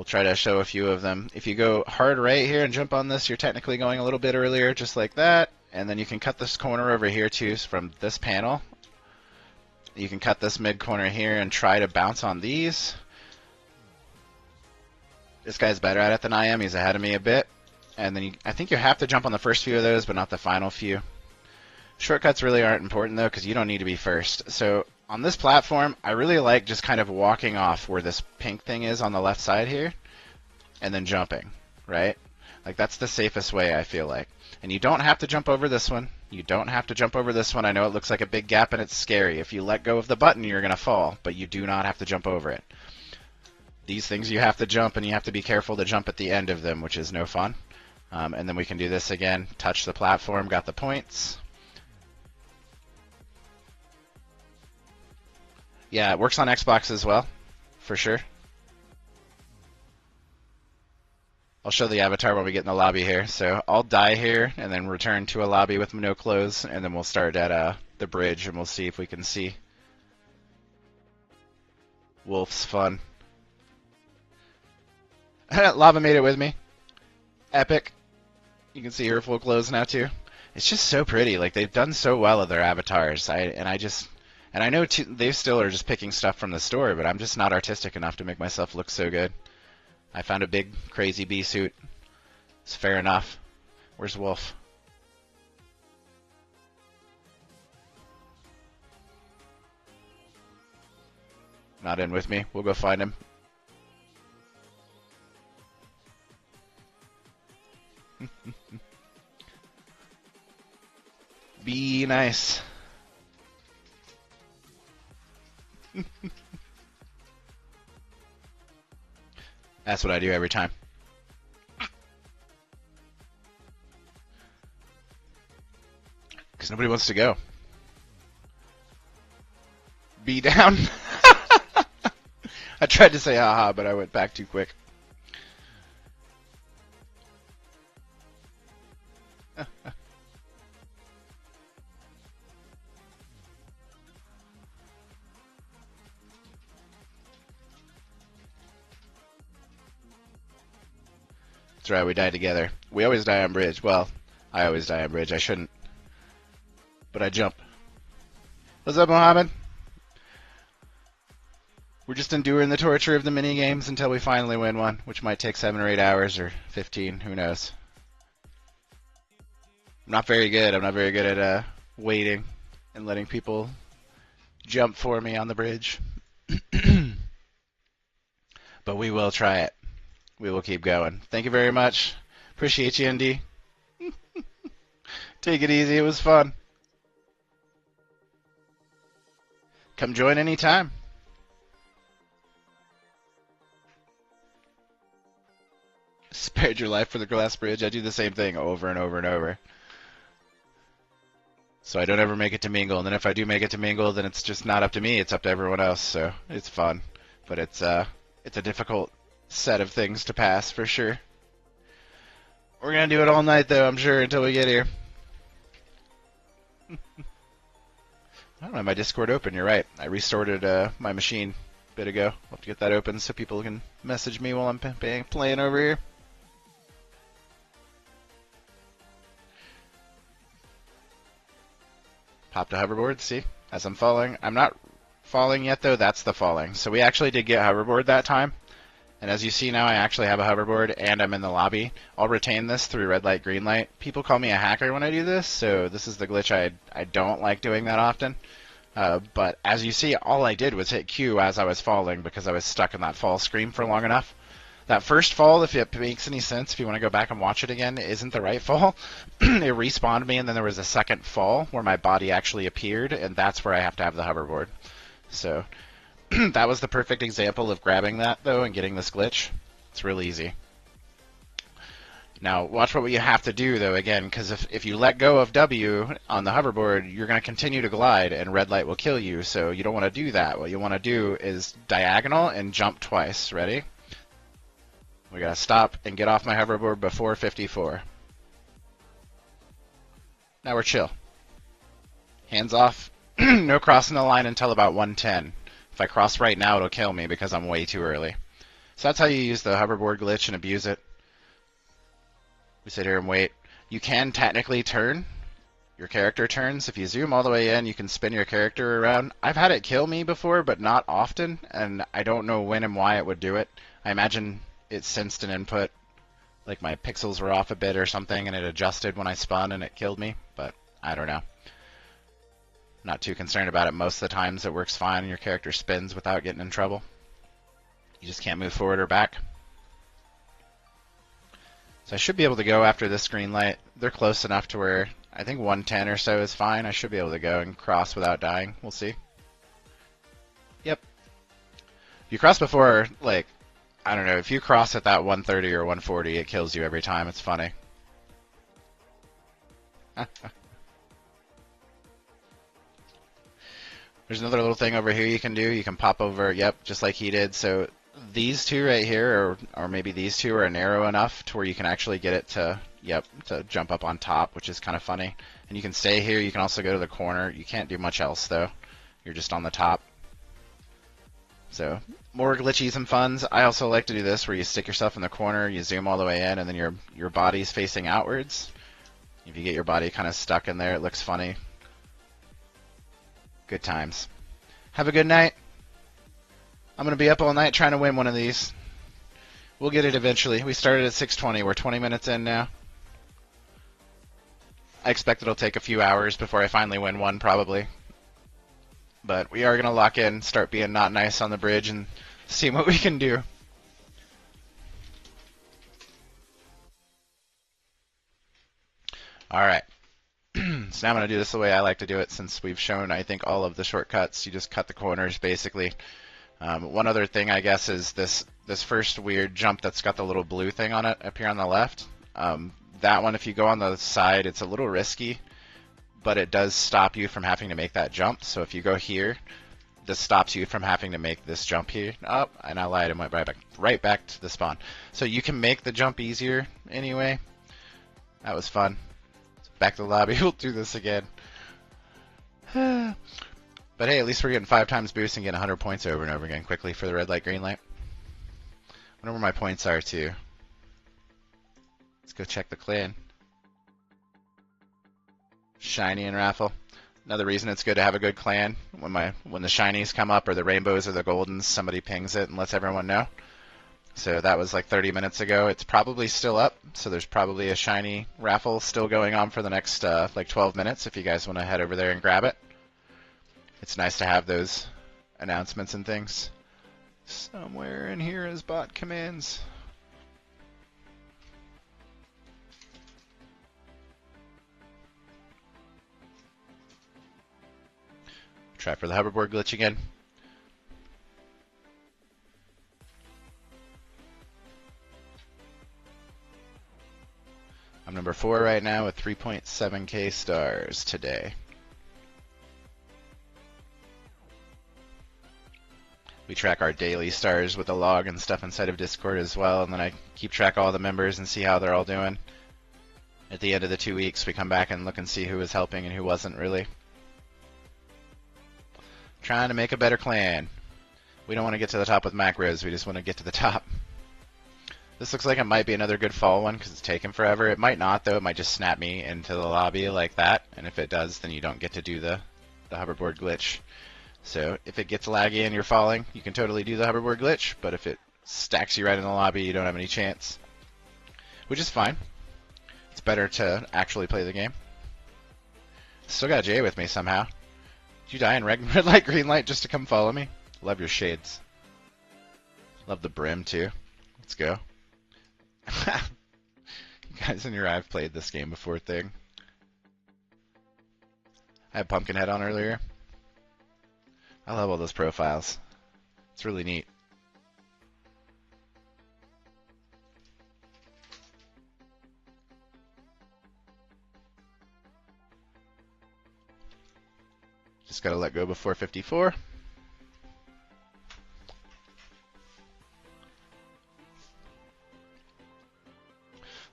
try to show a few of them. If you go hard right here and jump on this, you're technically going a little bit earlier, just like that. And then you can cut this corner over here too from this panel. You can cut this mid corner here and try to bounce on these. This guy's better at it than I am. He's ahead of me a bit. And then I think you have to jump on the first few of those, but not the final few. Shortcuts really aren't important though, because you don't need to be first. So on this platform, I really like just kind of walking off where this pink thing is on the left side here, and then jumping, right? Like, that's the safest way, I feel like. And you don't have to jump over this one. You don't have to jump over this one. I know it looks like a big gap and it's scary. If you let go of the button, you're going to fall, but you do not have to jump over it. These things you have to jump, and you have to be careful to jump at the end of them, which is no fun. And then we can do this again. Touch the platform, got the points. Yeah, it works on Xbox as well, for sure. I'll show the avatar when we get in the lobby here. So I'll die here and then return to a lobby with no clothes, and then we'll start at the bridge and we'll see if we can see. Wolf's fun. Lava made it with me. Epic. You can see her full clothes now too. It's just so pretty. Like, they've done so well with their avatars. And I know they still are just picking stuff from the store, but I'm just not artistic enough to make myself look so good. I found a big, crazy bee suit. It's fair enough. Where's Wolf? Not in with me. We'll go find him. Be nice. That's what I do every time. Because nobody wants to go. Be down. I tried to say haha, but I went back too quick. That's right, we die together. We always die on bridge. Well, I always die on bridge. I shouldn't. But I jump. What's up, Mohammed? We're just enduring the torture of the mini games until we finally win one, which might take 7 or 8 hours or 15. Who knows? I'm not very good. I'm not very good at waiting and letting people jump for me on the bridge. But we will try it. We will keep going. Thank you very much. Appreciate you, ND. Take it easy. It was fun. Come join anytime. Spared your life for the glass bridge. I do the same thing over and over and over. So I don't ever make it to Mingle, and then if I do make it to Mingle, then it's just not up to me, it's up to everyone else, so it's fun. But it's a difficult set of things to pass, for sure. We're gonna do it all night, though, I'm sure, until we get here. I don't have my Discord open, you're right. I restarted my machine a bit ago. I'll have to get that open so people can message me while I'm playing over here. Popped a hoverboard, see? As I'm falling. I'm not falling yet, though. That's the falling. So we actually did get hoverboard that time. And as you see now, I actually have a hoverboard, and I'm in the lobby. I'll retain this through red light, green light. People call me a hacker when I do this, so this is the glitch I don't like doing that often. But as you see, all I did was hit Q as I was falling because I was stuck in that fall screen for long enough. That first fall, if it makes any sense, if you want to go back and watch it again, isn't the right fall. It respawned me, and then there was a second fall where my body actually appeared, and that's where I have to have the hoverboard. So that was the perfect example of grabbing that, though, and getting this glitch. It's real easy. Now, watch what you have to do, though, again, because if you let go of W on the hoverboard, you're going to continue to glide, and red light will kill you, so you don't want to do that. What you want to do is diagonal and jump twice. Ready? We gotta stop and get off my hoverboard before 54. Now we're chill. Hands off. No crossing the line until about 110. If I cross right now, it'll kill me because I'm way too early. So that's how you use the hoverboard glitch and abuse it. We sit here and wait. You can technically turn. Your character turns. If you zoom all the way in, you can spin your character around. I've had it kill me before, but not often, and I don't know when and why it would do it. I imagine it sensed an input, like my pixels were off a bit or something, and it adjusted when I spun and it killed me, but I don't know. Not too concerned about it. Most of the times it works fine and your character spins without getting in trouble. You just can't move forward or back. So I should be able to go after this green light. They're close enough to where I think 110 or so is fine. I should be able to go and cross without dying. We'll see. Yep. If you cross before, like, I don't know, if you cross at that 130 or 140, it kills you every time. It's funny. There's another little thing over here you can do. You can pop over, yep, just like he did. So these two right here, or maybe these two, are narrow enough to where you can actually get it to, yep, to jump up on top, which is kind of funny. And you can stay here. You can also go to the corner. You can't do much else, though. You're just on the top. So more glitchies and funs. I also like to do this where you stick yourself in the corner, you zoom all the way in, and then your body's facing outwards. If you get your body kind of stuck in there, it looks funny. Good times. Have a good night. I'm going to be up all night trying to win one of these. We'll get it eventually. We started at 6:20. We're 20 minutes in now. I expect it'll take a few hours before I finally win one, probably. But we are going to lock in, start being not nice on the bridge, and see what we can do. Alright. So So now I'm going to do this the way I like to do it, since we've shown, I think, all of the shortcuts. You just cut the corners, basically. One other thing, I guess, is this first weird jump that's got the little blue thing on it up here on the left. That one, if you go on the side, it's a little risky, but it does stop you from having to make that jump. So if you go here, this stops you from having to make this jump here. Oh, and I lied and went right back to the spawn. So you can make the jump easier anyway. That was fun. Back to the lobby. We'll do this again. But hey, at least we're getting 5 times boost and getting 100 points over and over again quickly for the red light, green light. I wonder where my points are too. Let's go check the clan. Shiny and raffle. Another reason it's good to have a good clan. When the shinies come up, or the rainbows or the goldens, somebody pings it and lets everyone know. So that was like 30 minutes ago. It's probably still up, so there's probably a shiny raffle still going on for the next like 12 minutes if you guys want to head over there and grab it. It's nice to have those announcements and things. Somewhere in here is bot commands. Try for the hoverboard glitch again. I'm number 4 right now with 3.7k stars today. We track our daily stars with a log and stuff inside of Discord as well, and then I keep track of all the members and see how they're all doing. At the end of the 2 weeks, we come back and look and see who was helping and who wasn't really. Trying to make a better clan. We don't want to get to the top with macros, we just want to get to the top. This looks like it might be another good fall one because it's taken forever. It might not, though. It might just snap me into the lobby like that, and if it does, then you don't get to do the hoverboard glitch. So if it gets laggy and you're falling, you can totally do the hoverboard glitch, but if it stacks you right in the lobby, you don't have any chance. Which is fine. It's better to actually play the game. Still got Jay with me somehow. Did you die in red light, green light just to come follow me? Love your shades. Love the brim, too. Let's go. You guys in your I've played this game before thing. I had Pumpkinhead on earlier. I love all those profiles. It's really neat. Just gotta let go before 54.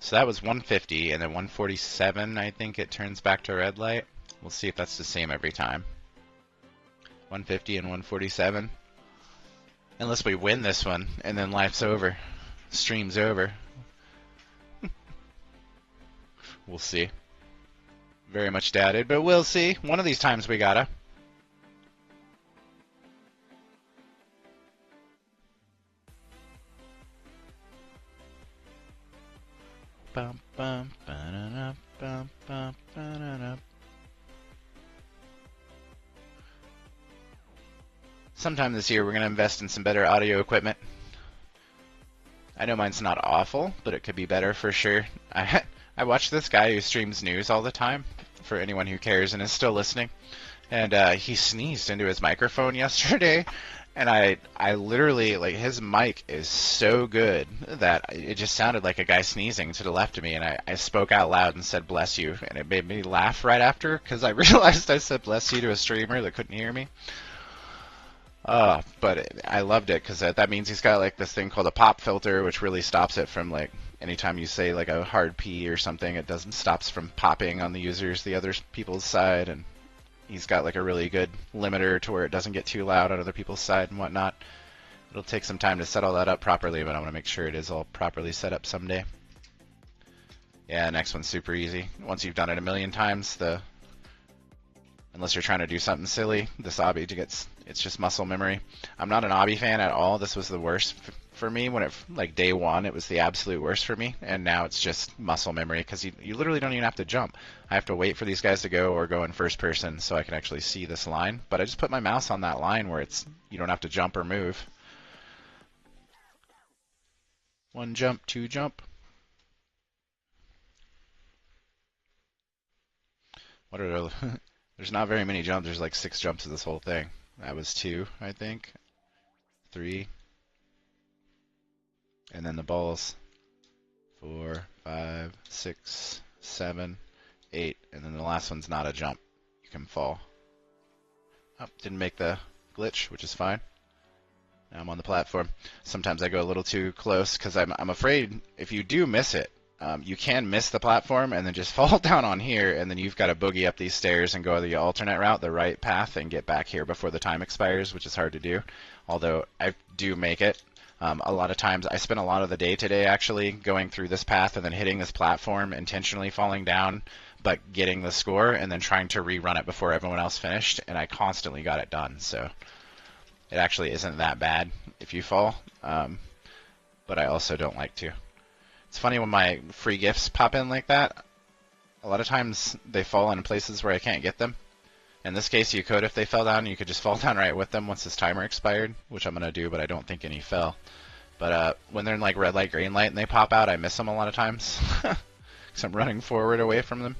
So that was 150, and then 147, I think it turns back to red light. We'll see if that's the same every time. 150 and 147. Unless we win this one, and then life's over. Stream's over. We'll see. Very much doubted, but we'll see. One of these times we gotta. Bum, bum, ba-da-da, bum, bum, ba-da-da. Sometime this year we're going to invest in some better audio equipment. I know mine's not awful, but it could be better for sure. I watch this guy who streams news all the time, for anyone who cares and is still listening. And he sneezed into his microphone yesterday. And I literally, like, his mic is so good that it just sounded like a guy sneezing to the left of me. And I spoke out loud and said, "Bless you." And it made me laugh right after because I realized I said "bless you" to a streamer that couldn't hear me. But I loved it because that means he's got like this thing called a pop filter, which really stops it from, like, anytime you say like a hard P or something, it doesn't stops from popping on the other people's side. And he's got like a really good limiter to where it doesn't get too loud on other people's side and whatnot. It'll take some time to set all that up properly, but I want to make sure it is all properly set up someday. Yeah, next one's super easy. Once you've done it a million times, unless you're trying to do something silly, this obby it's just muscle memory. I'm not an obby fan at all. This was the worst for me when like day one, it was the absolute worst for me, and now it's just muscle memory because you literally don't even have to jump. I have to wait for these guys to go or go in first person so I can actually see this line, but I just put my mouse on that line where you don't have to jump or move. One jump, two jump. What are the... There's not very many jumps. There's like 6 jumps of this whole thing. That was 2, I think. 3. And then the balls. 4, 5, 6, 7, 8. And then the last one's not a jump. You can fall. Oh, didn't make the glitch, which is fine. Now I'm on the platform. Sometimes I go a little too close because I'm afraid if you do miss it, you can miss the platform and then just fall down on here, and then you've got to boogie up these stairs and go the alternate route, the right path, and get back here before the time expires, which is hard to do. Although I do make it. A lot of times I spend a lot of the day today actually going through this path and then hitting this platform, intentionally falling down, but getting the score and then trying to rerun it before everyone else finished, and I constantly got it done. So it actually isn't that bad if you fall, but I also don't like to. It's funny when my free gifts pop in like that, a lot of times they fall in places where I can't get them. In this case, you could, if they fell down, you could just fall down right with them once this timer expired, which I'm going to do, but I don't think any fell. But when they're in like red light, green light, and they pop out, I miss them a lot of times because I'm running forward away from them.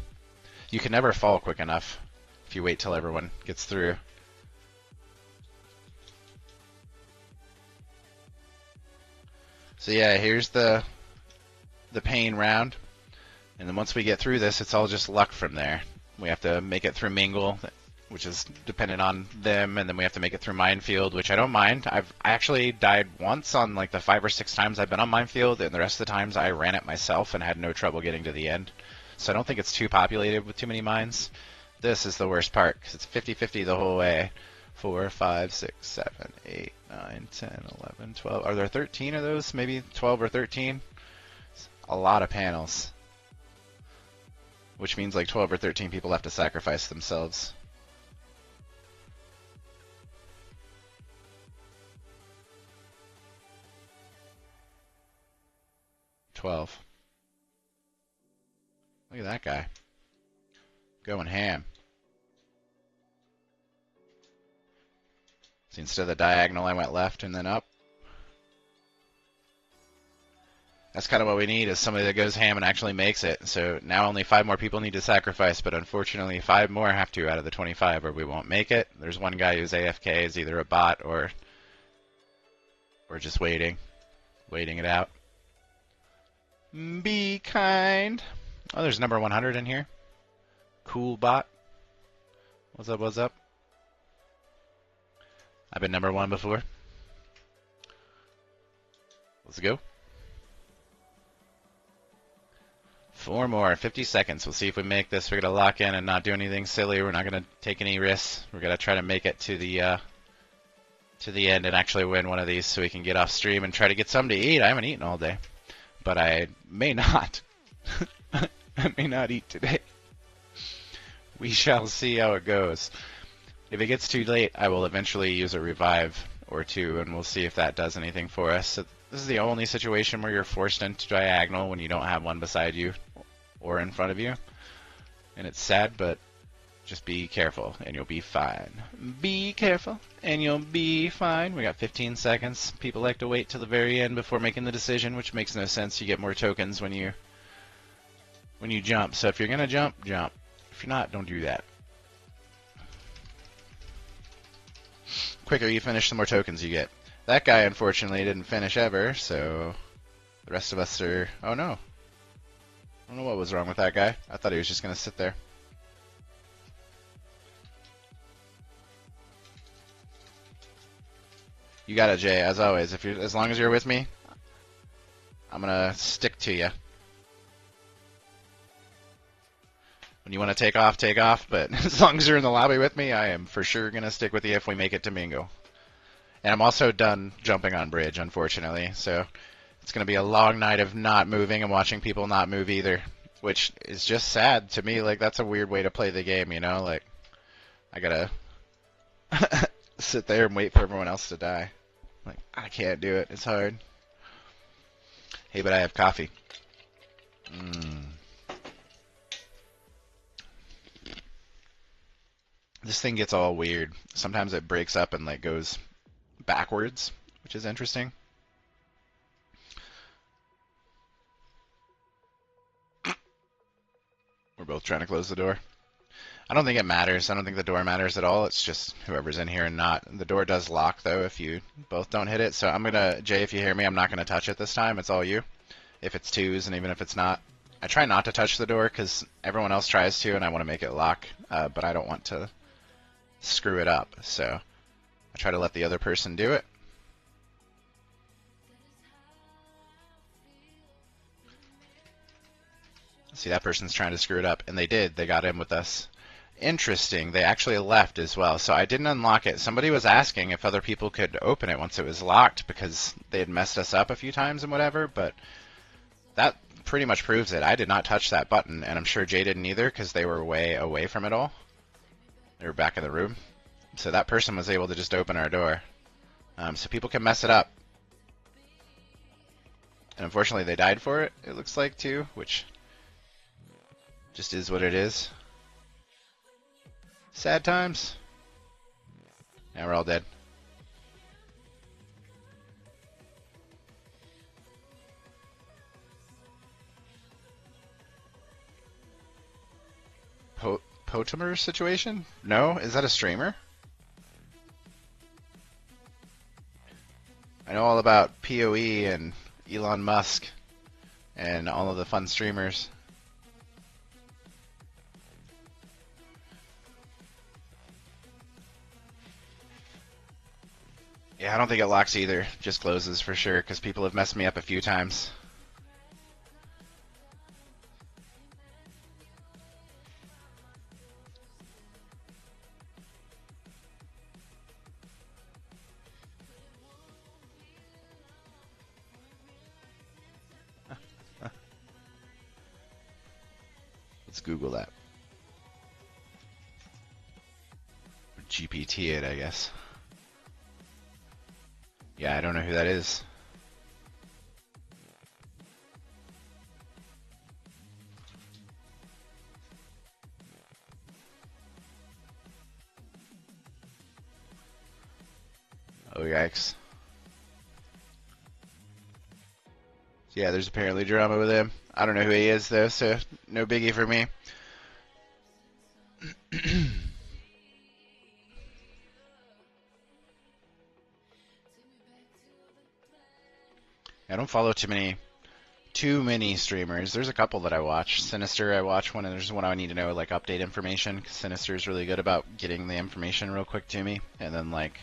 You can never fall quick enough if you wait till everyone gets through. So yeah, here's the pain round, and then once we get through this, it's all just luck from there. We have to make it through Mingle, which is dependent on them, and then we have to make it through Minefield, which I don't mind. I actually died once on like the 5 or 6 times I've been on Minefield, and the rest of the times I ran it myself and had no trouble getting to the end. So I don't think it's too populated with too many mines. This is the worst part, because it's 50-50 the whole way. 4, 5, 6, 7, 8, 9, 10, 11, 12. Are there 13 of those? Maybe 12 or 13? A lot of panels. Which means like 12 or 13 people have to sacrifice themselves. Look at that guy. Going ham. See, instead of the diagonal, I went left and then up. That's kind of what we need, is somebody that goes ham and actually makes it. So now only 5 more people need to sacrifice, but unfortunately 5 more have to out of the 25 or we won't make it. There's one guy who's AFK, is either a bot or just waiting it out. Be kind. Oh, there's number 100 in here. Cool bot. What's up, what's up? I've been number 1 before. Let's go. 4 more, 50 seconds. We'll see if we make this. We're going to lock in and not do anything silly. We're not going to take any risks. We're going to try to make it to the end and actually win one of these so we can get off stream and try to get something to eat. I haven't eaten all day, but I may not. I may not eat today. We shall see how it goes. If it gets too late, I will eventually use a revive or 2, and we'll see if that does anything for us. So this is the only situation where you're forced into diagonal when you don't have one beside you or in front of you. And it's sad, but just be careful and you'll be fine. Be careful and you'll be fine. We got 15 seconds. People like to wait till the very end before making the decision, which makes no sense. You get more tokens when you jump. So if you're going to jump, jump. If you're not, don't do that. Quicker you finish, the more tokens you get. That guy, unfortunately, didn't finish ever, so the rest of us are... Oh, no. I don't know what was wrong with that guy. I thought he was just going to sit there. You got it, Jay, as always. As long as you're with me, I'm going to stick to you. When you want to take off, but as long as you're in the lobby with me, I am for sure going to stick with you if we make it to Mingo. And I'm also done jumping on bridge, unfortunately, so it's going to be a long night of not moving and watching people not move either, which is just sad to me. Like, that's a weird way to play the game, you know? Like, I got to sit there and wait for everyone else to die. Like, I can't do it. It's hard. Hey, but I have coffee. This thing gets all weird. Sometimes it breaks up and like goes backwards, which is interesting. We're both trying to close the door. I don't think it matters. I don't think the door matters at all. It's just whoever's in here and not. The door does lock, though, if you both don't hit it. So I'm going to, Jay, if you hear me, I'm not going to touch it this time. It's all you. If it's twos, and even if it's not. I try not to touch the door because everyone else tries to, and I want to make it lock, but I don't want to screw it up. So I try to let the other person do it. See, that person's trying to screw it up, and they did. They got in with us. Interesting. They actually left as well, so I didn't unlock it. Somebody was asking if other people could open it once it was locked because they had messed us up a few times and whatever, but that pretty much proves it. I did not touch that button, and I'm sure Jay didn't either because they were way away from it all. They were back in the room. So that person was able to just open our door. So people can mess it up. And unfortunately they died for it, it looks like, too, which just is what it is. Sad times. Yeah, we're all dead. Potamer situation? No? Is that a streamer? I know all about PoE and Elon Musk and all of the fun streamers. Yeah, I don't think it locks either. Just closes for sure, because people have messed me up a few times. Let's Google that. GPT it, I guess. Yeah, I don't know who that is. Oh, yikes. Yeah, there's apparently drama with him. I don't know who he is, though, so no biggie for me. I don't follow too many streamers. There's a couple that I watch. Sinister, I watch one, and there's one I need to know, like, update information, because Sinister is really good about getting the information real quick to me. And then, like,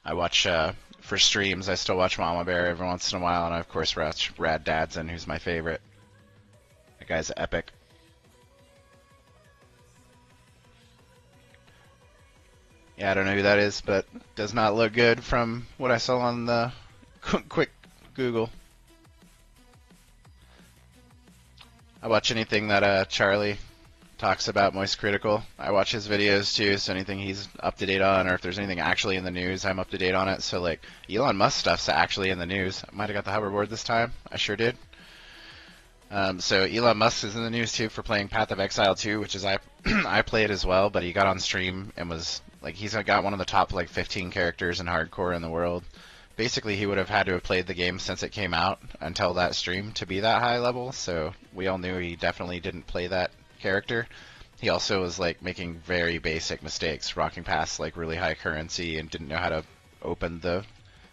I watch, for streams, I still watch Mama Bear every once in a while, and I, of course, watch Rad Dadson, who's my favorite. That guy's epic. Yeah, I don't know who that is, but does not look good from what I saw on the quick Google. I watch anything that Charlie talks about Moist Critical. I watch his videos too, so anything he's up to date on, or if there's anything actually in the news, I'm up to date on it. So like Elon Musk stuff's actually in the news. I might have got the hoverboard this time. I sure did. So Elon Musk is in the news too for playing Path of Exile 2, which is I played as well, but he got on stream and was like, he's got one of the top like 15 characters in hardcore in the world. Basically, he would have had to have played the game since it came out until that stream to be that high level, so we all knew he definitely didn't play that character. He also was like making very basic mistakes, rocking past like really high currency, and didn't know how to open the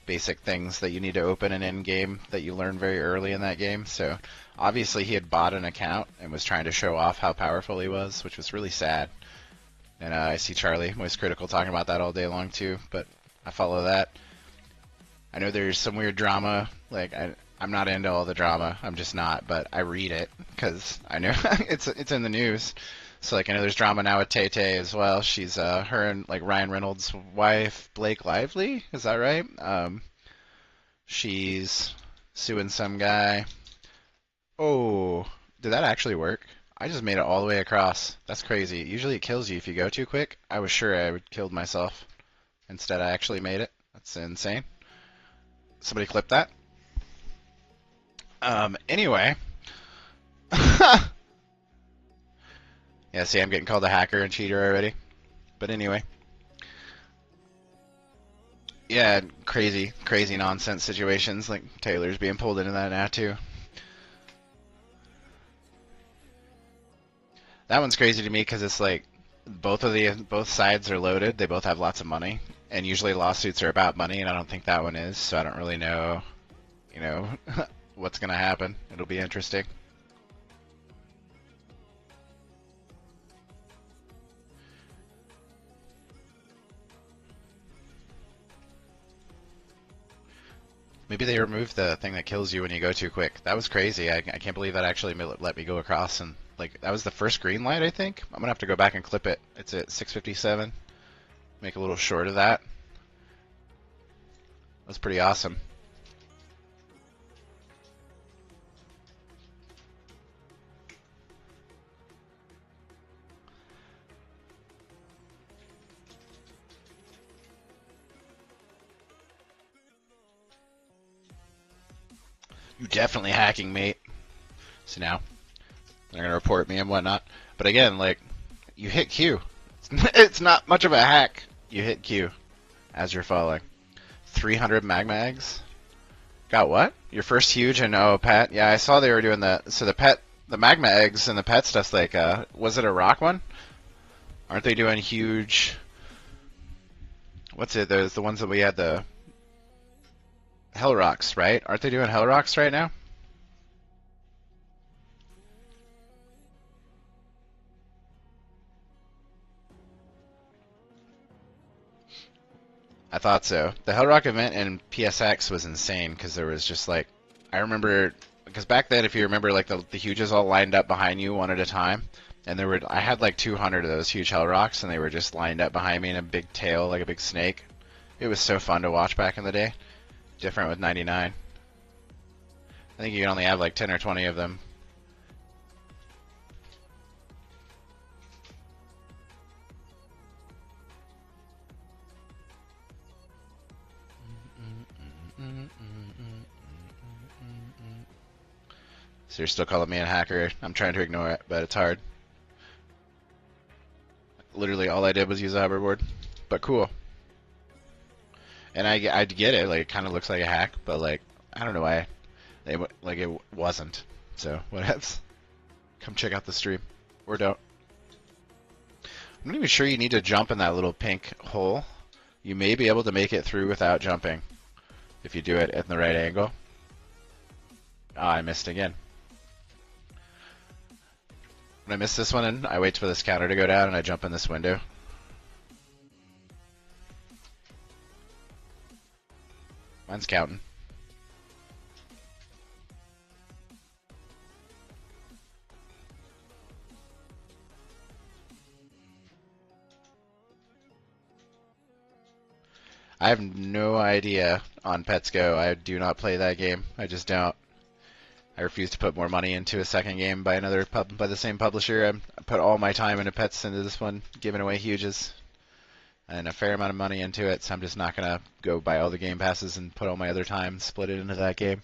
basic things that you need to open in in-game that you learn very early in that game. So obviously he had bought an account and was trying to show off how powerful he was, which was really sad. And I see Charlie, Moist Critical, talking about that all day long too, but I follow that. I know there's some weird drama. Like I'm not into all the drama. I'm just not. But I read it because I know it's in the news. So like I know there's drama now with Tay Tay as well. She's her and like Ryan Reynolds' wife Blake Lively. Is that right? She's suing some guy. Oh, did that actually work? I just made it all the way across. That's crazy. Usually it kills you if you go too quick. I was sure I would killed myself. Instead, I actually made it. That's insane. Somebody clip that. Anyway. Yeah, see, I'm getting called a hacker and cheater already. But anyway. Yeah, crazy nonsense situations. Like, Taylor's being pulled into that now, too. That one's crazy to me because it's like, both sides are loaded. They both have lots of money, and usually lawsuits are about money, and I don't think that one is. So I don't really know, you know, what's gonna happen. It'll be interesting. Maybe they removed the thing that kills you when you go too quick. That was crazy. I can't believe that actually let me go across, and like that was the first green light. I think I'm gonna have to go back and clip it. It's at 6:57. Make a little short of that. That's pretty awesome. You definitely hacking, mate. So now they're gonna report me and whatnot. But again, like you hit Q. It's not much of a hack. You hit Q as you're falling. 300 magma eggs. Got what? Your first huge and oh pet. Yeah, I saw they were doing that. So the magma eggs and the pet stuff's like, was it a rock one? Aren't they doing huge? What's it? There's the ones that we had the Hell Rocks, right? Aren't they doing Hell Rocks right now? I thought so. The Hell Rock event in PSX was insane because there was just like, I remember, because back then, if you remember, like the huges all lined up behind you one at a time, and I had like 200 of those huge Hell Rocks, and they were just lined up behind me in a big tail, like a big snake. It was so fun to watch back in the day. Different with 99. I think you can only have like 10 or 20 of them. So you're still calling me a hacker. I'm trying to ignore it, but it's hard. Literally all I did was use a hoverboard. But cool. And I get it. Like, it kind of looks like a hack, but like, I don't know why. Like, it wasn't. So, whatevs. Come check out the stream. Or don't. I'm not even sure you need to jump in that little pink hole. You may be able to make it through without jumping. If you do it in the right angle. Ah, I missed again. When I miss this one, and I wait for this counter to go down, and I jump in this window. Mine's counting. I have no idea on Pets Go. I do not play that game. I just don't. I refuse to put more money into a second game by by the same publisher. I put all my time into Pets into this one, giving away huges and a fair amount of money into it. So I'm just not gonna go buy all the game passes and put all my other time split it into that game.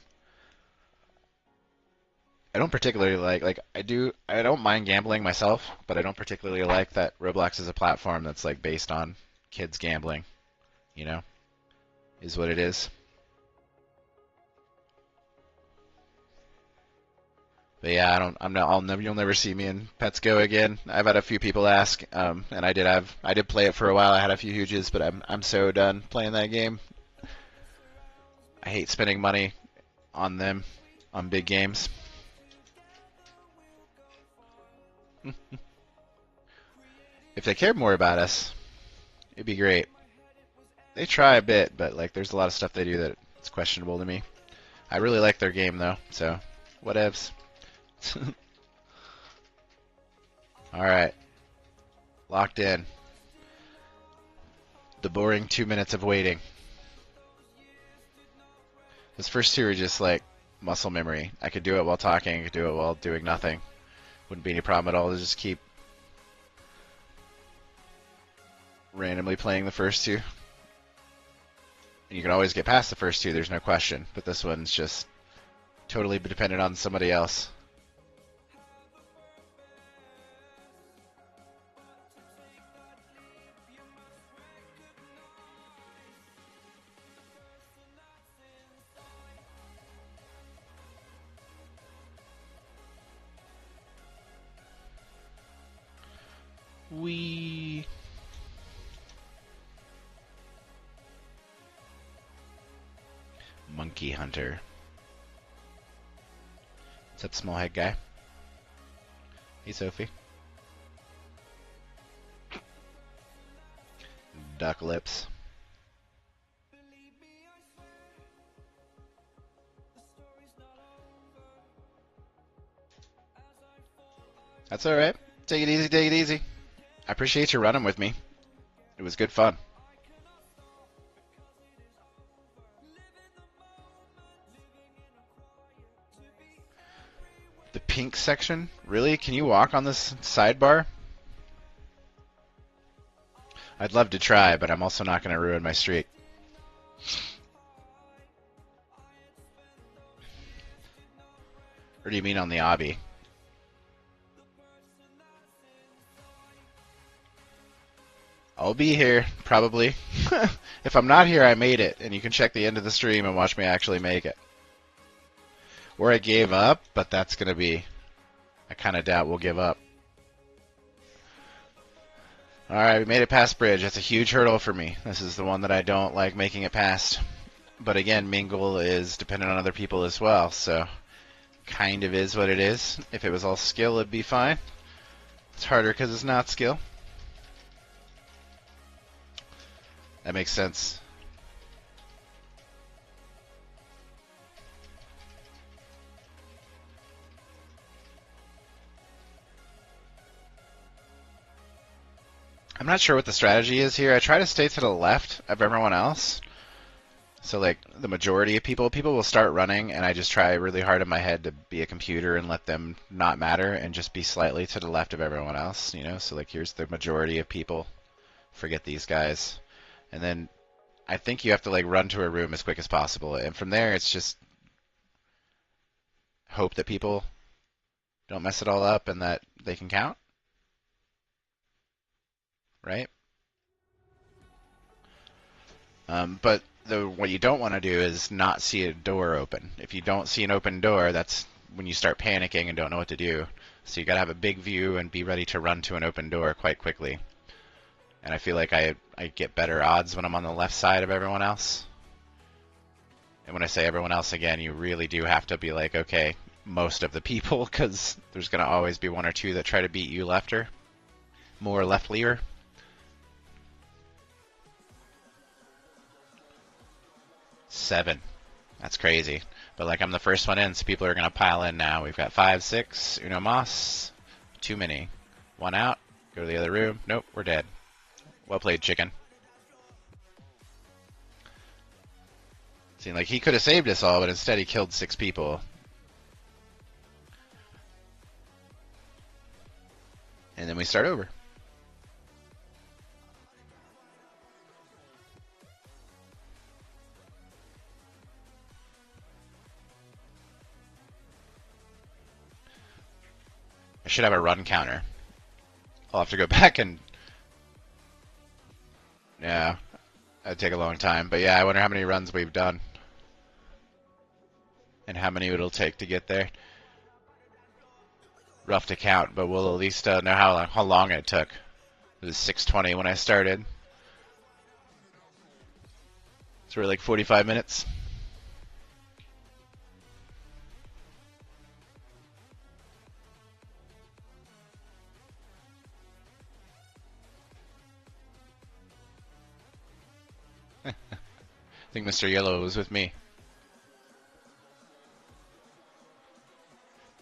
I don't particularly like I don't mind gambling myself, but I don't particularly like that Roblox is a platform that's like based on kids gambling. You know, is what it is. But yeah, I don't. I'm not. I'll never. You'll never see me in Pets Go again. I've had a few people ask, and I did play it for a while. I had a few huges, but I'm so done playing that game. I hate spending money on them, on big games. If they cared more about us, it'd be great. They try a bit, but like, there's a lot of stuff they do that it's questionable to me. I really like their game though, so whatevs. All right, locked in. The boring 2 minutes of waiting. Those first two are just like muscle memory. I could do it while talking. I could do it while doing nothing. Wouldn't be any problem at all to just keep randomly playing the first two. And you can always get past the first two, there's no question. But this one's just totally dependent on somebody else. Wee. Monkey Hunter. What's up, small head guy? Hey, Sophie. Duck lips. That's alright. Take it easy, take it easy. I appreciate you running with me. It was good fun. The pink section? Really? Can you walk on this sidebar? I'd love to try, but I'm also not going to ruin my streak. Or do you mean on the obby? I'll be here, probably. If I'm not here, I made it, and you can check the end of the stream and watch me actually make it. Or I gave up, but that's going to be... I kind of doubt we'll give up. Alright, we made it past bridge. That's a huge hurdle for me. This is the one that I don't like making it past. But again, Mingle is dependent on other people as well, so kind of is what it is. If it was all skill, it'd be fine. It's harder because it's not skill. That makes sense. I'm not sure what the strategy is here. I try to stay to the left of everyone else. So, like, the majority of people will start running, and I just try really hard in my head to be a computer and let them not matter and just be slightly to the left of everyone else, you know? So, like, here's the majority of people. Forget these guys. And then I think you have to, like, run to a room as quick as possible. And from there, it's just hope that people don't mess it all up and that they can count. Right? But what you don't want to do is not see a door open. If you don't see an open door, that's when you start panicking and don't know what to do. So you got to have a big view and be ready to run to an open door quite quickly. And I feel like I get better odds when I'm on the left side of everyone else. And when I say everyone else, again, you really do have to be like, okay, most of the people, because there's going to always be one or two that try to beat you lefter. More leftlier. Seven. That's crazy. But like I'm the first one in, so people are going to pile in now. We've got 5, 6. Uno mas. Too many. One out. Go to the other room. Nope, we're dead. Well played, chicken. Seemed like he could have saved us all, but instead he killed 6 people. And then we start over. I should have a run counter. I'll have to go back and... Yeah, that'd take a long time. But yeah, I wonder how many runs we've done. And how many it'll take to get there. Rough to count, but we'll at least know how long it took. It was 6:20 when I started. So we're like 45 minutes. I think Mr. Yellow was with me.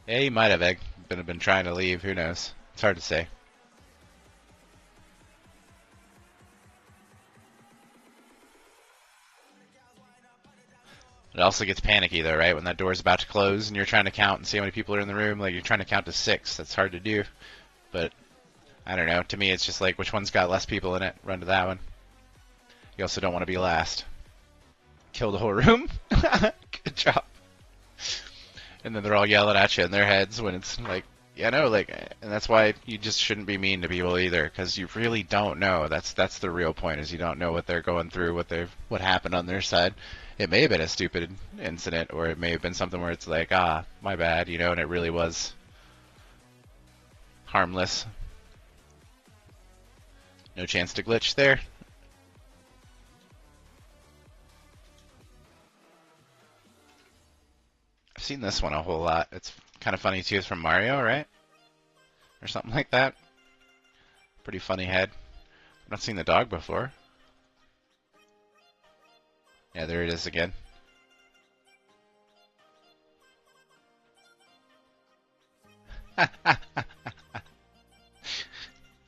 Yeah, he might have been trying to leave. Who knows? It's hard to say. It also gets panicky though, right? When that door's about to close and you're trying to count and see how many people are in the room, like you're trying to count to 6. That's hard to do. But I don't know. To me, it's just like which one's got less people in it. Run to that one. You also don't want to be last. Kill the whole room. Good job. And then they're all yelling at you in their heads when it's like, yeah, no, like, and that's why you just shouldn't be mean to people either, because you really don't know. That's the real point, is you don't know what they're going through, what happened on their side. It may have been a stupid incident, or it may have been something where it's like, my bad, you know, and it really was harmless. No chance to glitch there. seen this one a whole lot. It's kind of funny too. It's from Mario, right? Or something like that. Pretty funny head. I've not seen the dog before. Yeah, there it is again.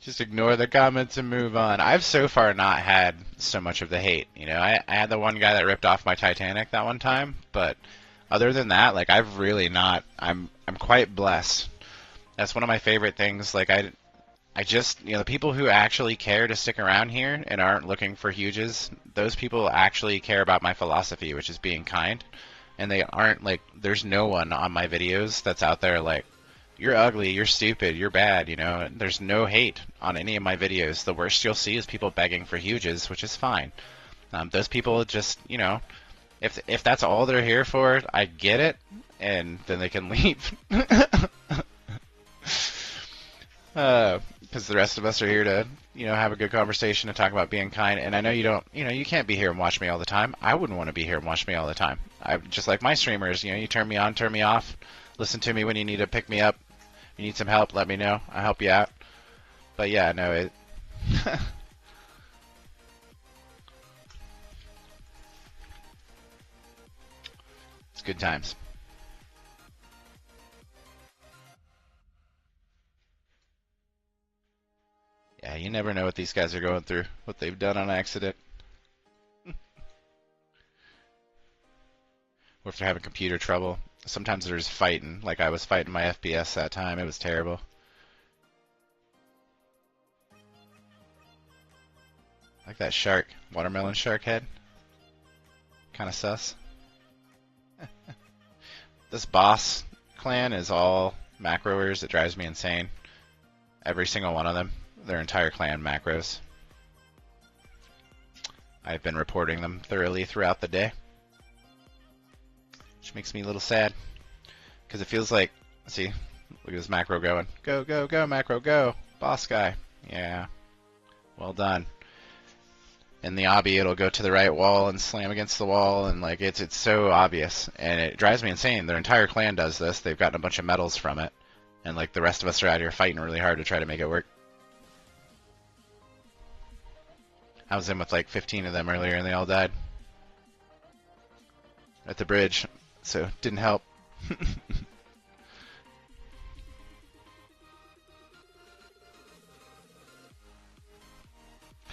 Just ignore the comments and move on. I've so far not had so much of the hate. You know, I had the one guy that ripped off my Titanic that one time, but other than that, like I've really not. I'm quite blessed. That's one of my favorite things. Like I just, you know, the people who actually care to stick around here and aren't looking for huges, those people actually care about my philosophy, which is being kind. And they aren't like, there's no one on my videos that's out there like, you're ugly, you're stupid, you're bad, you know. There's no hate on any of my videos. The worst you'll see is people begging for huges, which is fine. Those people just, you know, if that's all they're here for, I get it, and then they can leave. Because the rest of us are here to, you know, have a good conversation and talk about being kind. And I know you don't, you know, you can't be here and watch me all the time. I wouldn't want to be here and watch me all the time. I just like my streamers, you know, you turn me on, turn me off, listen to me when you need to pick me up. If you need some help, let me know. I'll help you out. But yeah, no, it. It's good times. Yeah, you never know what these guys are going through, what they've done on accident. Or if they're having computer trouble. Sometimes there's fighting, like I was fighting my FPS that time. It was terrible. Like that shark, watermelon shark head. Kind of sus. This boss clan is all macroers. It drives me insane. Every single one of them. Their entire clan macros. I've been reporting them thoroughly throughout the day. Which makes me a little sad. Because it feels like, see, look at this macro going. Go, go, go, macro, go. Boss guy. Yeah. Well done. In the obby, it'll go to the right wall and slam against the wall, and like it's so obvious. And it drives me insane. Their entire clan does this. They've gotten a bunch of medals from it. And like the rest of us are out here fighting really hard to try to make it work. I was in with like 15 of them earlier and they all died. At the bridge, so it didn't help.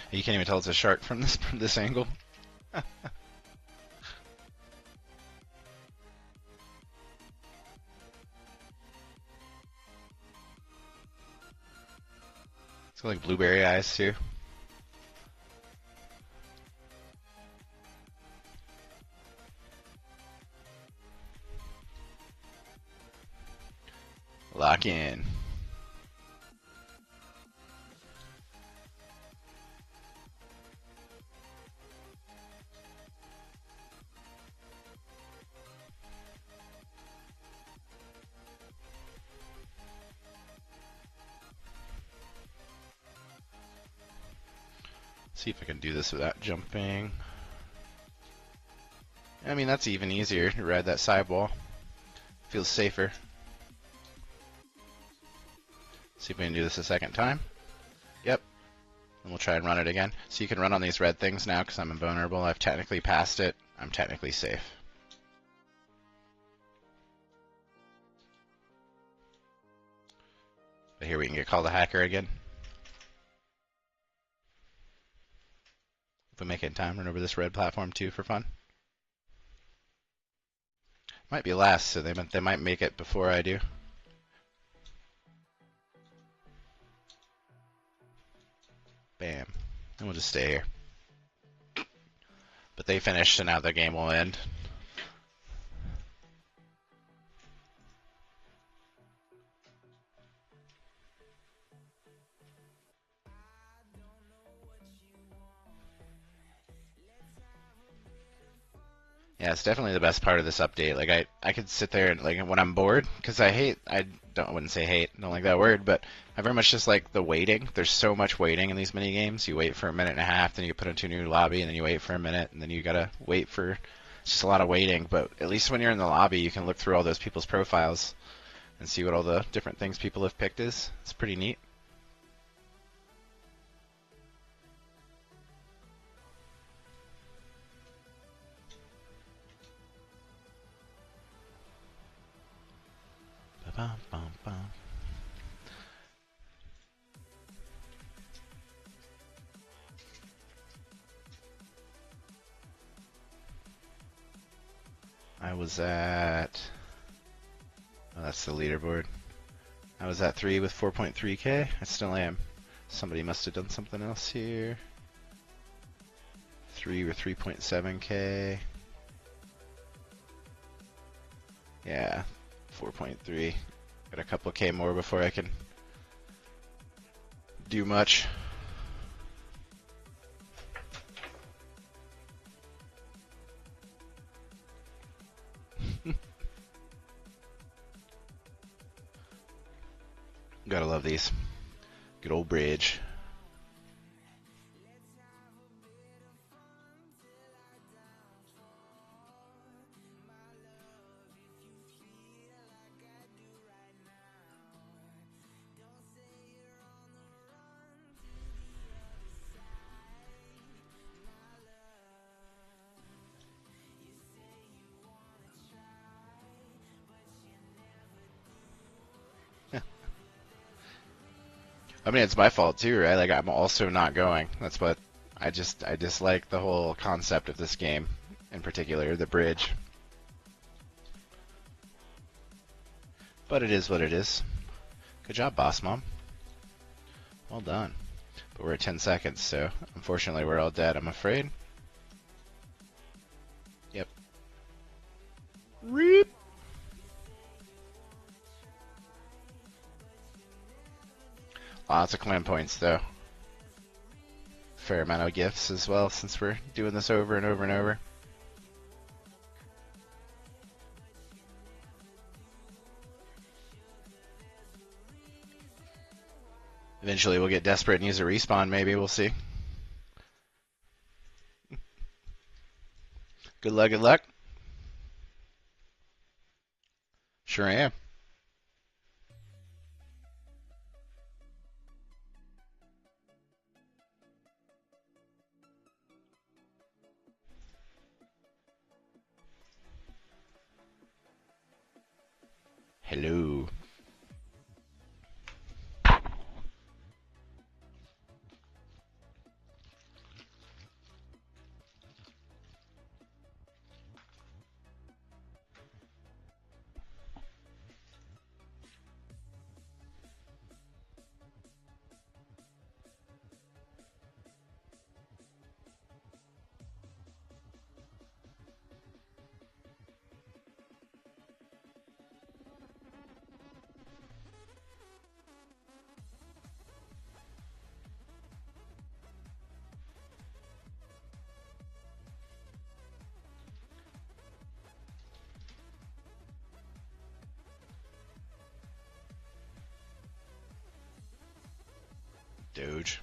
You can't even tell it's a shark from this angle. It's got like blueberry eyes too. Lock in. See if I can do this without jumping. I mean, that's even easier to ride that sidewall. Feels safer. See if we can do this a second time. Yep. And we'll try and run it again. So you can run on these red things now because I'm invulnerable. I've technically passed it. I'm technically safe. But here we can get called a hacker again. If we make it in time, run over this red platform too for fun. Might be last, so they might make it before I do. Bam. And we'll just stay here. But they finished, so now the game will end. Yeah, it's definitely the best part of this update. Like I could sit there and like when I'm bored, because I wouldn't say hate, don't like that word, but I very much just like the waiting. There's so much waiting in these mini games. You wait for a minute and a half, then you put into a new lobby, and then you wait for a minute, and then you gotta wait for It's just a lot of waiting, but at least when you're in the lobby, you can look through all those people's profiles and see what all the different things people have picked is. It's pretty neat. Ba-bum-bum-bum. I was at... Oh, that's the leaderboard. I was at 3 with 4.3k. I still am. Somebody must have done something else here. 3 with 3.7k. Yeah, 4.3. Got a couple K more before I can do much. Gotta love these. Good old bridge. I mean, it's my fault too, right? Like, I'm also not going. That's what I dislike the whole concept of this game, in particular, the bridge. But it is what it is. Good job, boss mom. Well done. But we're at 10 seconds, so unfortunately we're all dead, I'm afraid. Yep. Reap! Lots of clan points, though. Fair amount of gifts as well, since we're doing this over and over and over. Eventually we'll get desperate and use a respawn, maybe. We'll see. Good luck, good luck. Sure am. Hello. Doge.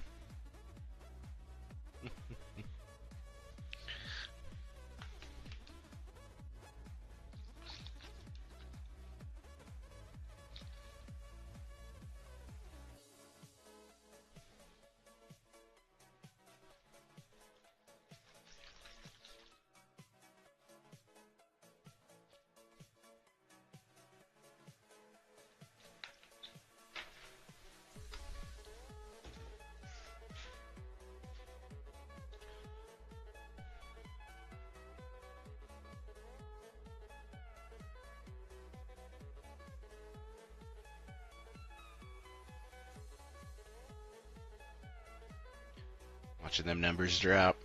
Watching them numbers drop.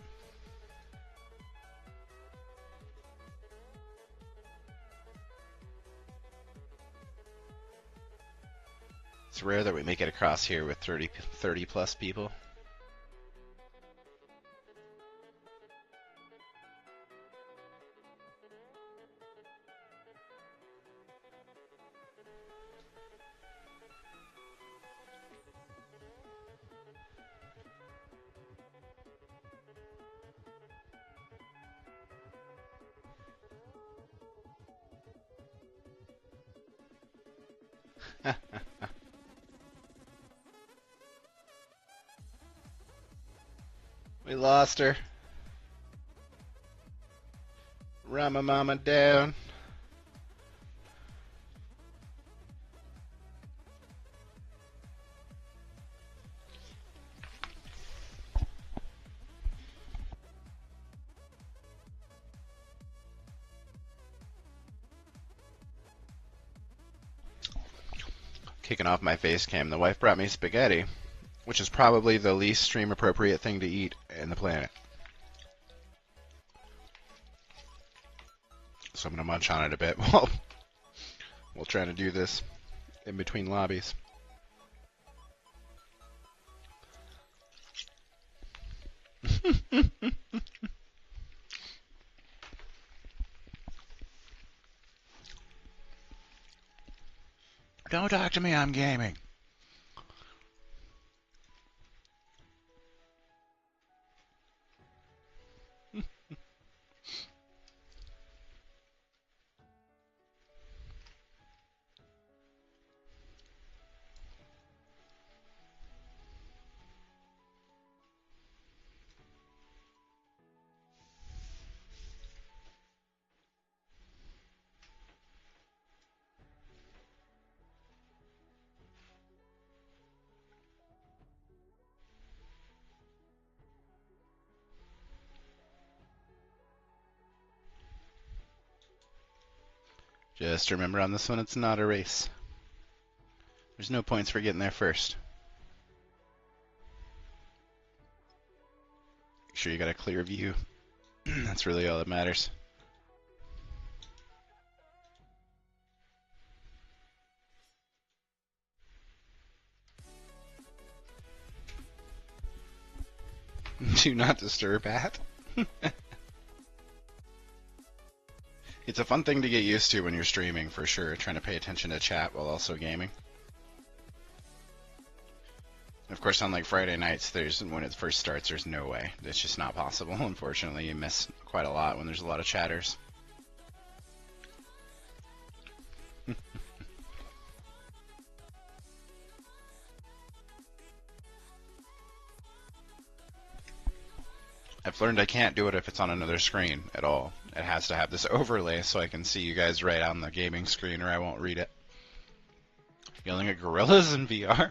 It's rare that we make it across here with 30 plus people. We lost her. Run my mama down. Kicking off my face cam, the wife brought me spaghetti, which is probably the least stream appropriate thing to eat in the planet. So I'm gonna munch on it a bit while trying to do this in between lobbies. Don't talk to me, I'm gaming. Just remember on this one, it's not a race. There's no points for getting there first. Make sure you got a clear view. That's really all that matters. Do not disturb at. It's a fun thing to get used to when you're streaming, for sure, trying to pay attention to chat while also gaming. Of course, on like Friday nights, when it first starts, there's no way. It's just not possible. Unfortunately, you miss quite a lot when there's a lot of chatters. I've learned I can't do it if it's on another screen at all. It has to have this overlay so I can see you guys right on the gaming screen or I won't read it. Yelling at gorillas in VR?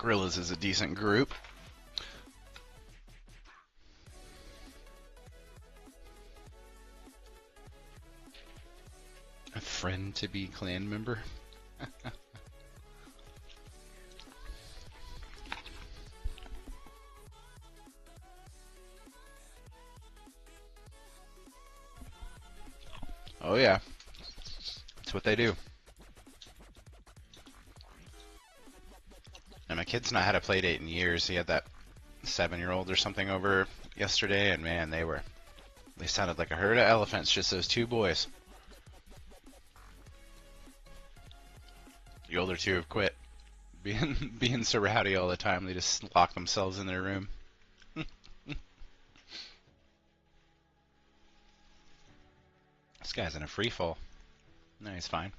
Gorillas is a decent group. A friend to be clan member? Oh yeah. That's what they do. And my kid's not had a play date in years. He had that 7-year-old or something over yesterday, and man, they sounded like a herd of elephants, just those two boys. The older two have quit being so rowdy all the time. They just lock themselves in their room. This guy's in a free fall. No, he's fine.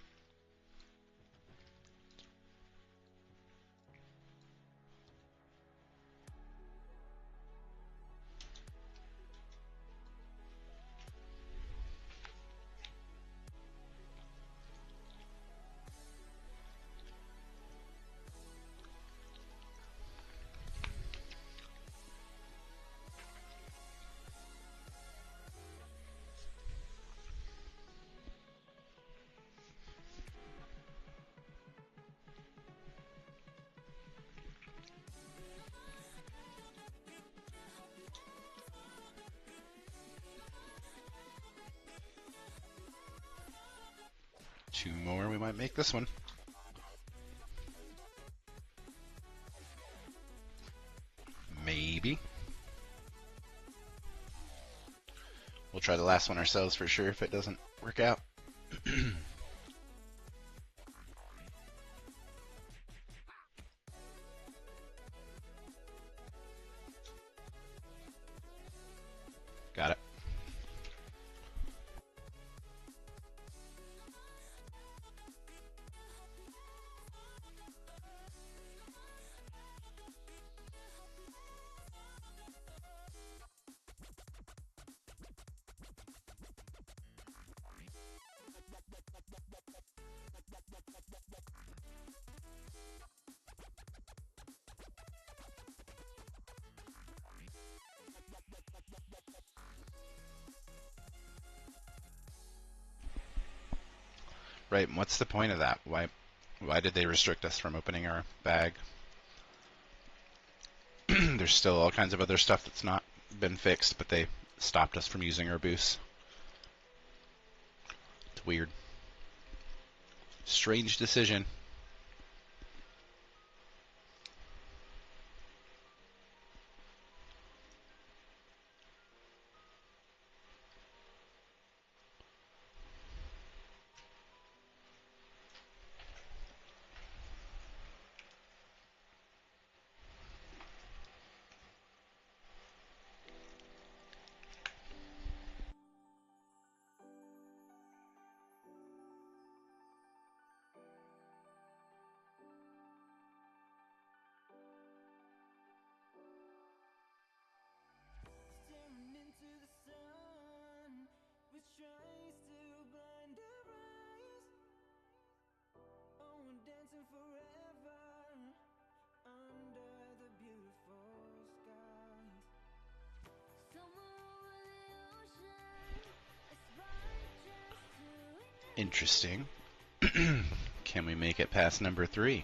Two more, we might make this one. Maybe. We'll try the last one ourselves for sure if it doesn't work out. Got it. Right, and what's the point of that? Why did they restrict us from opening our bag? There's still all kinds of other stuff that's not been fixed, but they stopped us from using our boost. It's weird. Strange decision. Staring into the sun, which tries to blind our eyes. Oh, we're dancing forever under the beautiful skies. Somewhere over the ocean, a spark just to ignite. Interesting. Can we make it past number 3?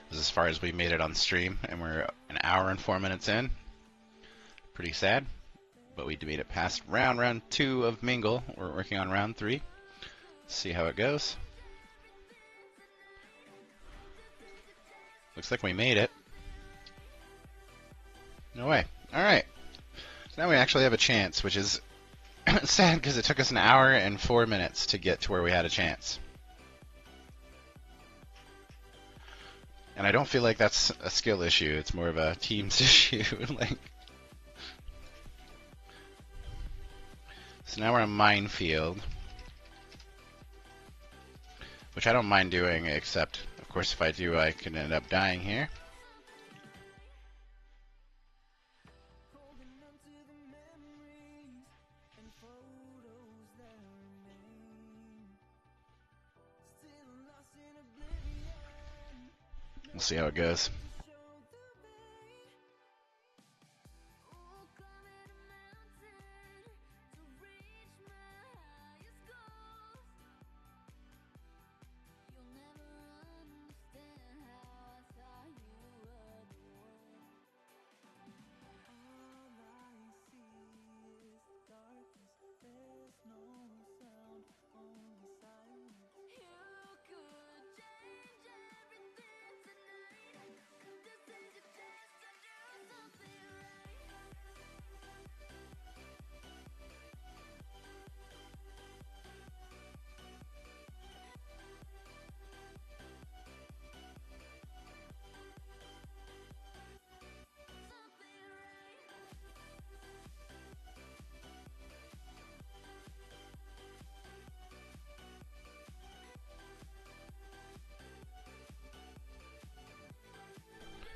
This is as far as we made it on stream, and we're an hour and 4 minutes in. Pretty sad, but we made it past round 2 of Mingle. We're working on round 3. Let's see how it goes. Looks like we made it. No way. Alright. So now we actually have a chance, which is sad because it took us an hour and 4 minutes to get to where we had a chance. And I don't feel like that's a skill issue. It's more of a team's issue. So now we're on Minefield, which I don't mind doing, except, of course, if I do, I can end up dying here. We'll see how it goes.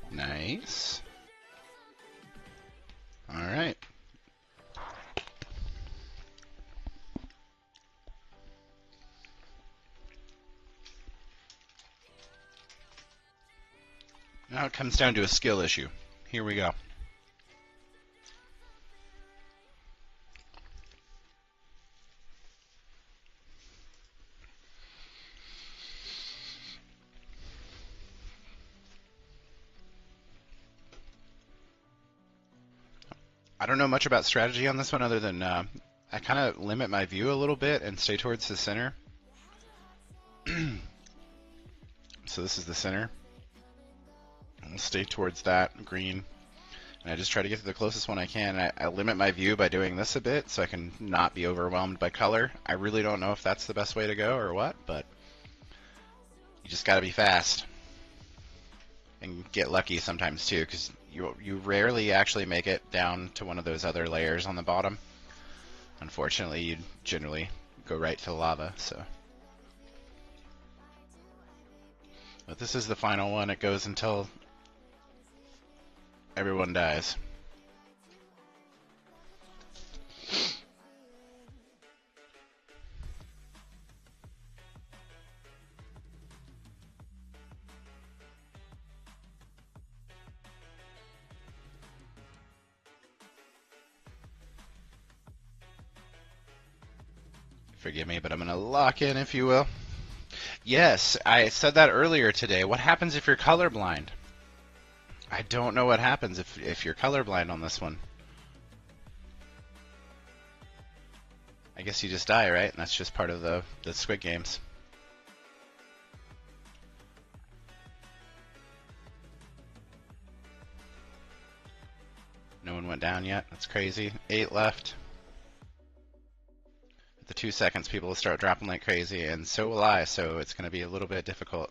Nice. All right. Now it comes down to a skill issue. Here we go. I don't know much about strategy on this one other than I kind of limit my view a little bit and stay towards the center. So this is the center. We'll stay towards that green. And I just try to get to the closest one I can. I limit my view by doing this a bit so I can not be overwhelmed by color. I really don't know if that's the best way to go or what, but you just gotta be fast. And get lucky sometimes too, because you rarely actually make it down to one of those other layers on the bottom. Unfortunately, you generally go right to the lava, so. But this is the final one. It goes until everyone dies. Forgive me, but I'm going to lock in, if you will. Yes, I said that earlier today. What happens if you're colorblind? I don't know what happens if you're colorblind on this one. I guess you just die, right? And that's just part of the Squid Games. No one went down yet. That's crazy. 8 left. At the 2 seconds, people will start dropping like crazy, and so will I, so it's going to be a little bit difficult.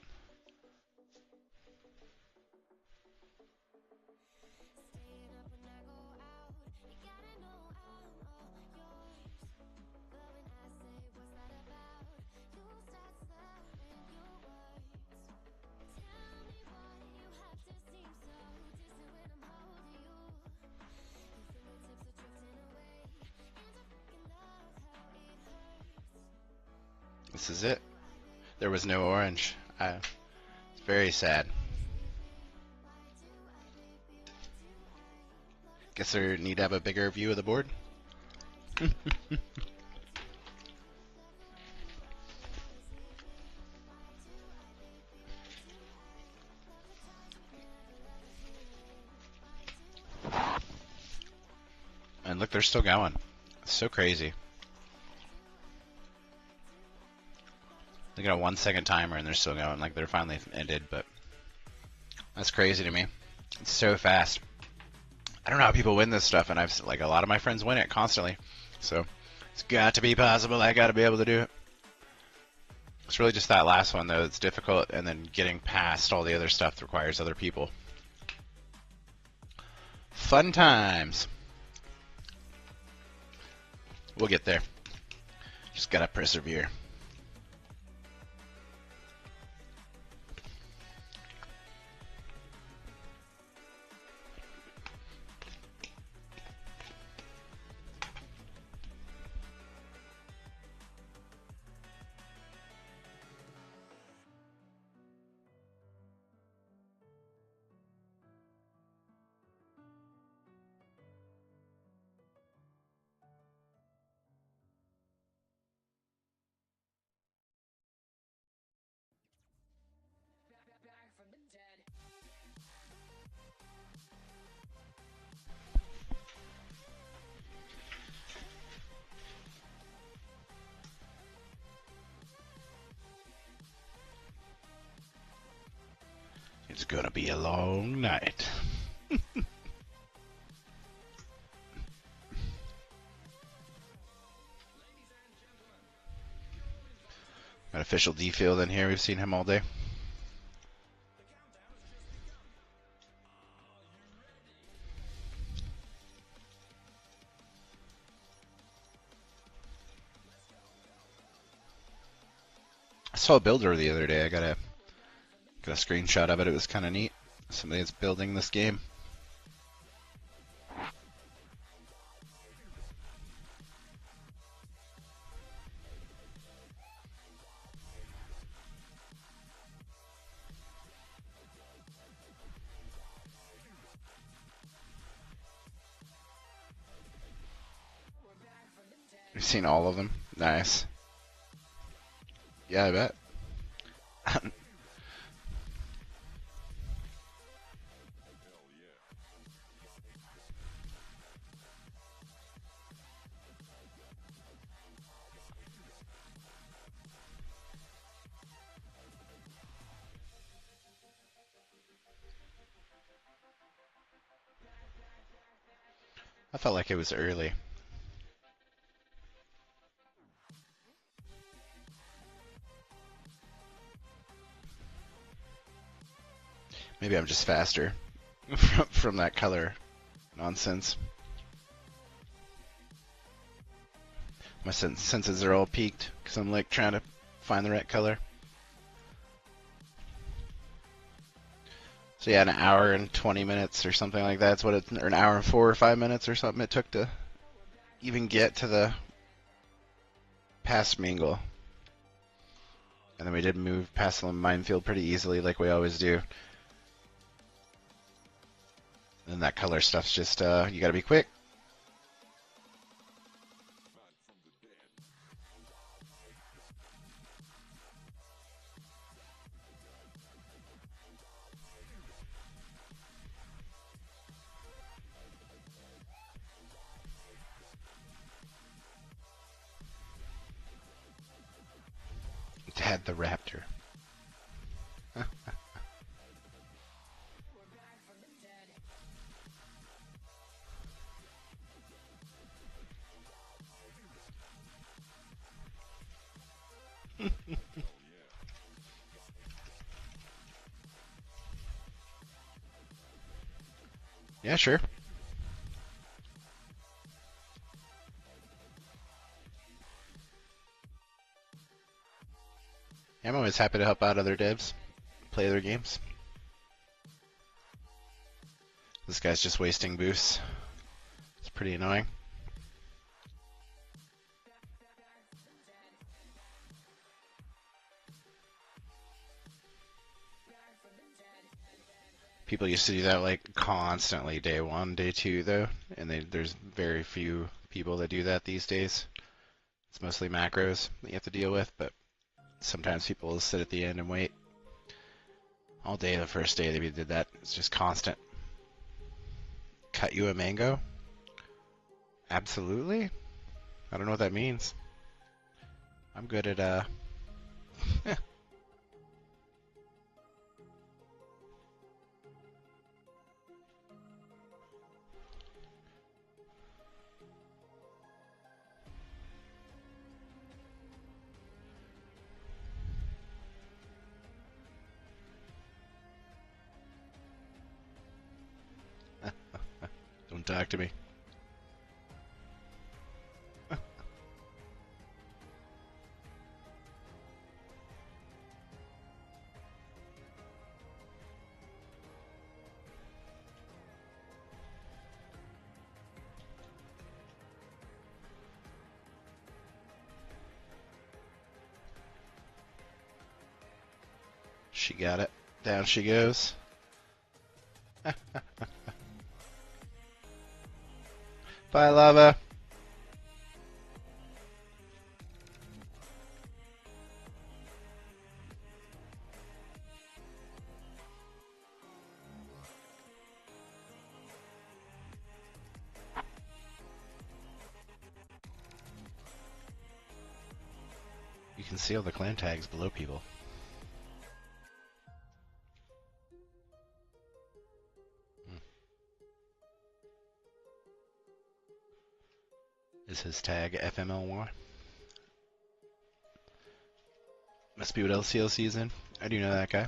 This is it. There was no orange. It's very sad. Guess I need to have a bigger view of the board. And look, they're still going. It's so crazy. They got a 1 second timer and they're still going. Like they're finally ended, but that's crazy to me. It's so fast. I don't know how people win this stuff, and I've like a lot of my friends win it constantly. So it's got to be possible. I got to be able to do it. It's really just that last one though that's difficult, and then getting past all the other stuff that requires other people. Fun times. We'll get there. Just gotta persevere. It's gonna be a long night. Got official D field in here. We've seen him all day. I saw a builder the other day. I got a screenshot of it. It was kind of neat. Somebody that's building this game. You've seen all of them? Nice. Yeah, I bet. I felt like it was early. Maybe I'm just faster from that color nonsense. My senses are all peaked because I'm like trying to find the right color. So yeah, an hour and 20 minutes or something like that. That's what it, or an hour and 4 or 5 minutes or something it took to even get to the past Mingle. And then we did move past the minefield pretty easily, like we always do. And that color stuff's just, you gotta be quick. Dad the Raptor. Yeah, sure. I'm always happy to help out other devs play their games. This guy's just wasting boosts. It's pretty annoying. People used to do that like constantly day one, day two though, and there's very few people that do that these days. It's mostly macros that you have to deal with, but sometimes people will sit at the end and wait. All day the first day they did that. It's just constant. Cut you a mango? Absolutely? I don't know what that means. I'm good at don't talk to me. She got it. Down she goes. Bye, Lava. You can see all the clan tags below people. Is his tag FMLY? Must be what LCLC is in. I do know that guy.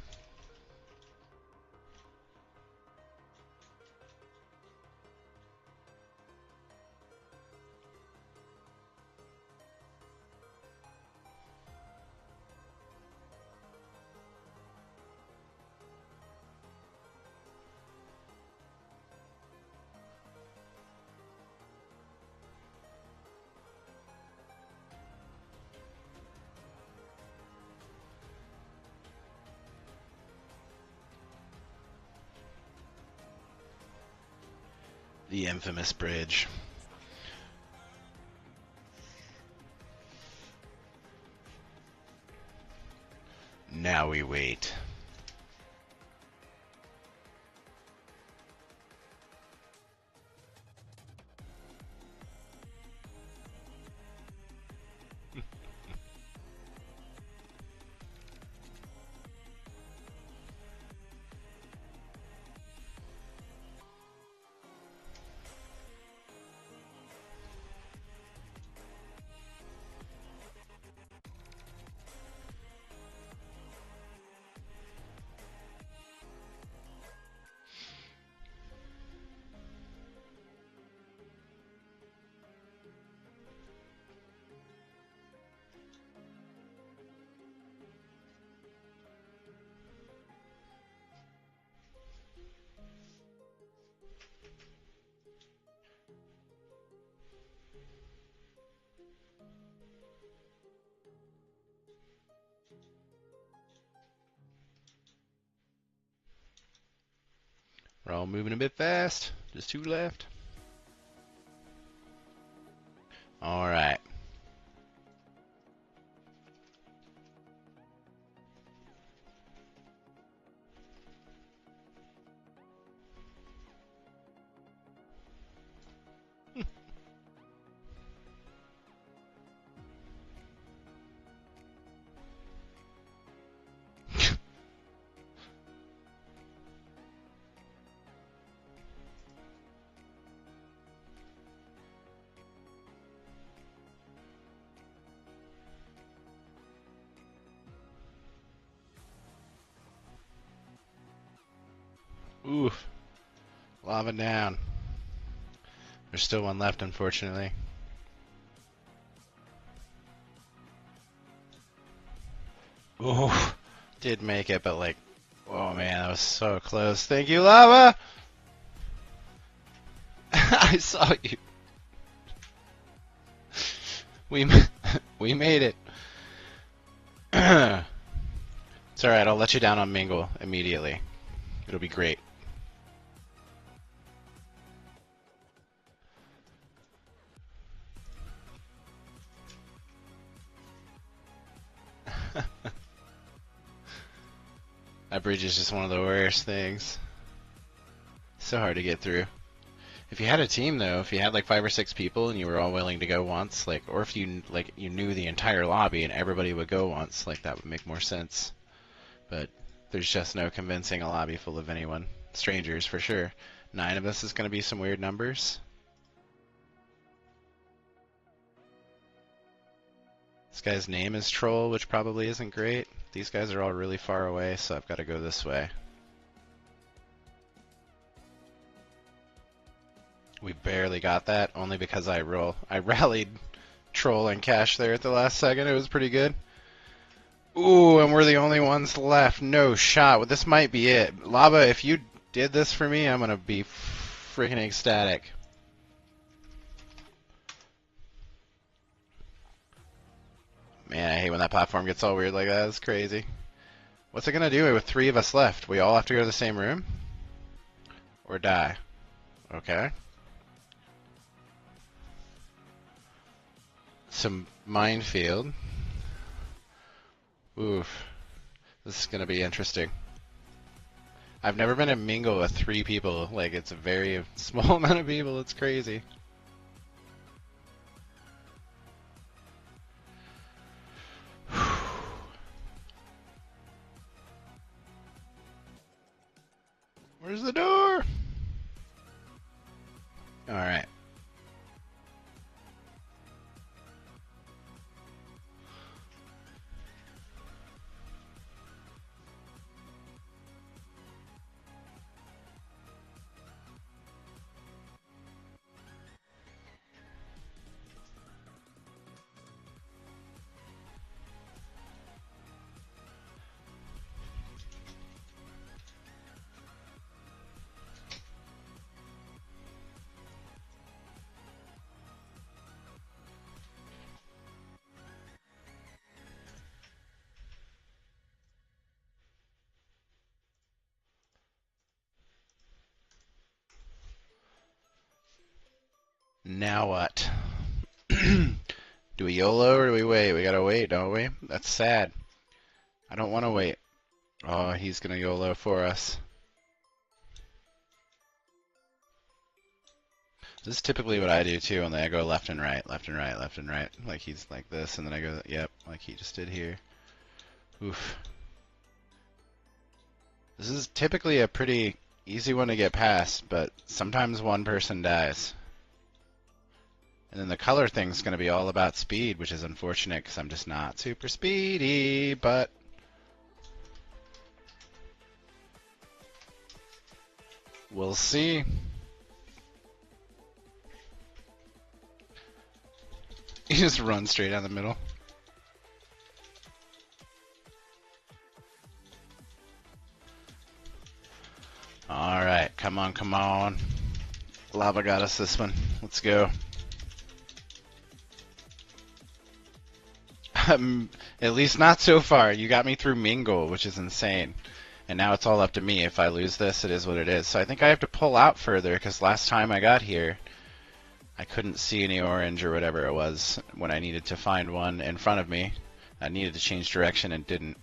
The infamous bridge. Now we wait. We're all moving a bit fast. Just 2 left. Alright. Oof. Lava down. There's still one left, unfortunately. Oof. Did make it, but like, oh man, that was so close. Thank you, lava! I saw you. We we made it. It's alright, I'll let you down on Mingle immediately. It'll be great. That bridge is just one of the worst things. So hard to get through. If you had a team though, if you had like 5 or 6 people and you were all willing to go once, like, or if you knew the entire lobby and everybody would go once, like that would make more sense. But there's just no convincing a lobby full of anyone. Strangers for sure. 9 of us is going to be some weird numbers. This guy's name is Troll, which probably isn't great. These guys are all really far away, so I've got to go this way. We barely got that, only because I rallied Troll and Cash there at the last second. It was pretty good. Ooh, and we're the only ones left. No shot. Well, this might be it. Lava, if you did this for me, I'm going to be freaking ecstatic. Man, I hate when that platform gets all weird like that. It's crazy. What's it going to do with 3 of us left? We all have to go to the same room? Or die? Okay. Some minefield. Oof. This is going to be interesting. I've never been in Mingle with 3 people. Like, it's a very small amount of people. It's crazy. Where's the door? Alright. Now what? Do we YOLO or do we wait? We gotta wait, don't we? That's sad. I don't want to wait. Oh, he's gonna YOLO for us. This is typically what I do too, and then I go left and right, left and right, left and right. Like he's like this, and then I go, yep, like he just did here. Oof. This is typically a pretty easy one to get past, but sometimes one person dies. And then the color thing's going to be all about speed, which is unfortunate because I'm just not super speedy, but we'll see. You just run straight down the middle. Alright, come on, come on. Lava got us this one. Let's go. At least not so far. You got me through Mingle, which is insane. And now it's all up to me. If I lose this, it is what it is. So I think I have to pull out further, because last time I got here, I couldn't see any orange or whatever it was when I needed to find one in front of me. I needed to change direction and didn't.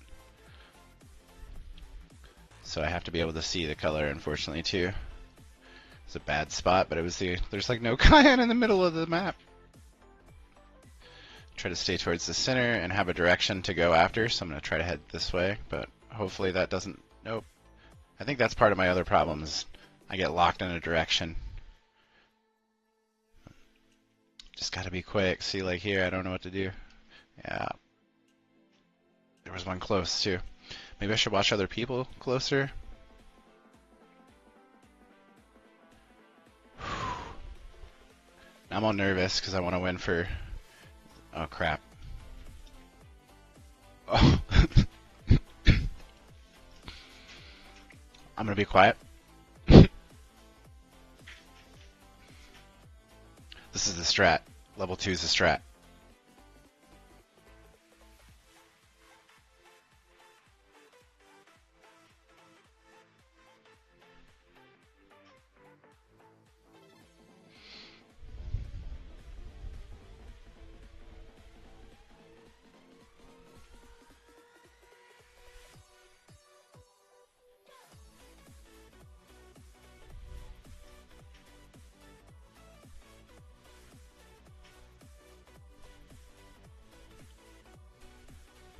So I have to be able to see the color, unfortunately, too. It's a bad spot, but there's like no cayenne in the middle of the map. Try to stay towards the center and have a direction to go after, so I'm going to try to head this way, but hopefully that doesn't... Nope. I think that's part of my other problems. I get locked in a direction. Just got to be quick. See, like here, I don't know what to do. Yeah. There was one close, too. Maybe I should watch other people closer. I'm all nervous because I want to win for... Oh, crap. Oh. I'm going to be quiet. This is the strat. Level 2 is the strat.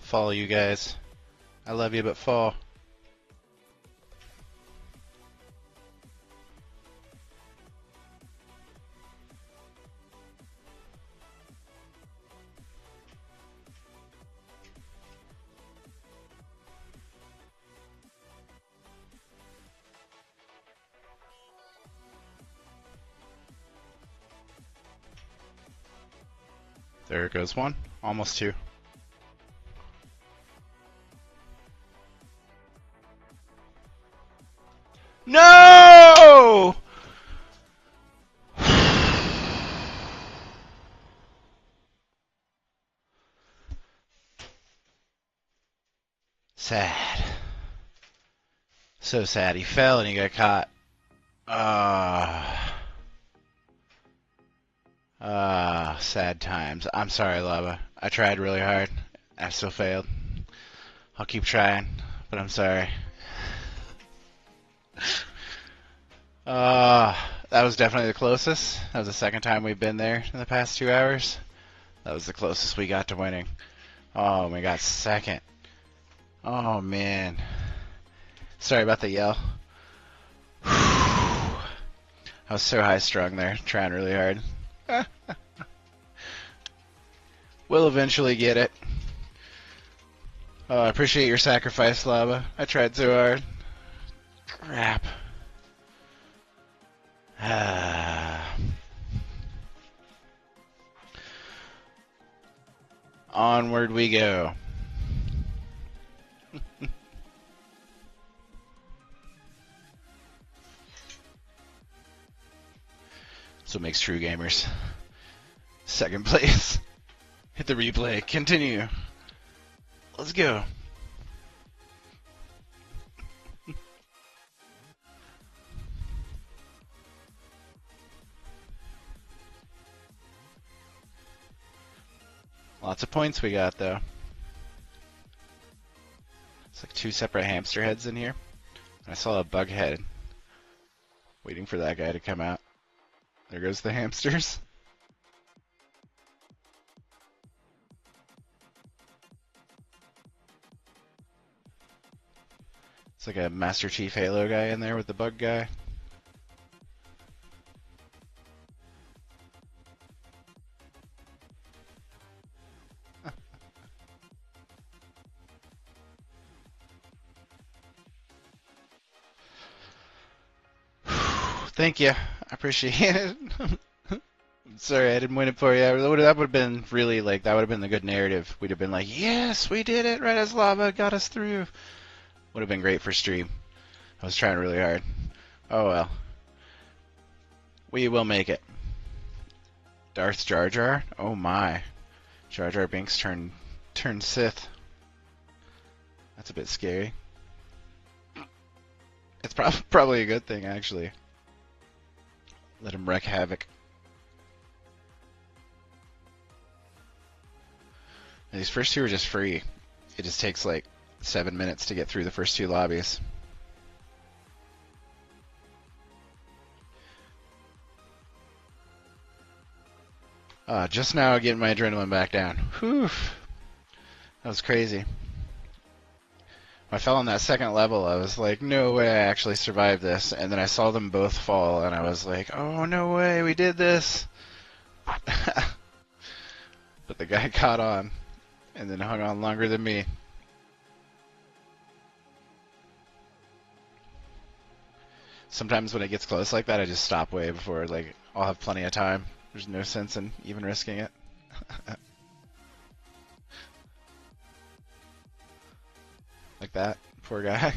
Follow you guys. I love you, but fall. There goes one. Almost two. No! Sad. So sad. He fell and he got caught. Sad times. I'm sorry, Lava. I tried really hard. I still failed. I'll keep trying, but I'm sorry. That was definitely the closest. That was the second time we've been there in the past 2 hours. That was the closest we got to winning. Oh, we got second. Oh, man. Sorry about the yell. I was so high-strung there, trying really hard. We'll eventually get it. Oh, I appreciate your sacrifice, Lava. I tried so hard. Crap. Onward we go. That's what makes true gamers. Second place. Hit the replay. Continue. Let's go. Lots of points we got, though. It's like 2 separate hamster heads in here. I saw a bug head. Waiting for that guy to come out. There goes the hamsters. It's like a Master Chief Halo guy in there with the bug guy. Thank you. I appreciate it. Sorry, I didn't win it for you. That would have been really, like, that would have been the good narrative. We'd have been like, yes, we did it right as Lava got us through. Would have been great for stream. I was trying really hard. Oh well. We will make it. Darth Jar Jar? Oh my. Jar Jar Binks turned turn Sith. That's a bit scary. It's probably a good thing, actually. Let him wreak havoc. And these first two are just free. It just takes like 7 minutes to get through the first two lobbies. Just now getting my adrenaline back down. Whew. That was crazy. When I fell on that second level, I was like, no way I actually survived this. And then I saw them both fall, and I was like, oh, no way, we did this. But the guy caught on, and then hung on longer than me. Sometimes when it gets close like that, I just stop way before, like, I'll have plenty of time. There's no sense in even risking it. Like that. Poor guy.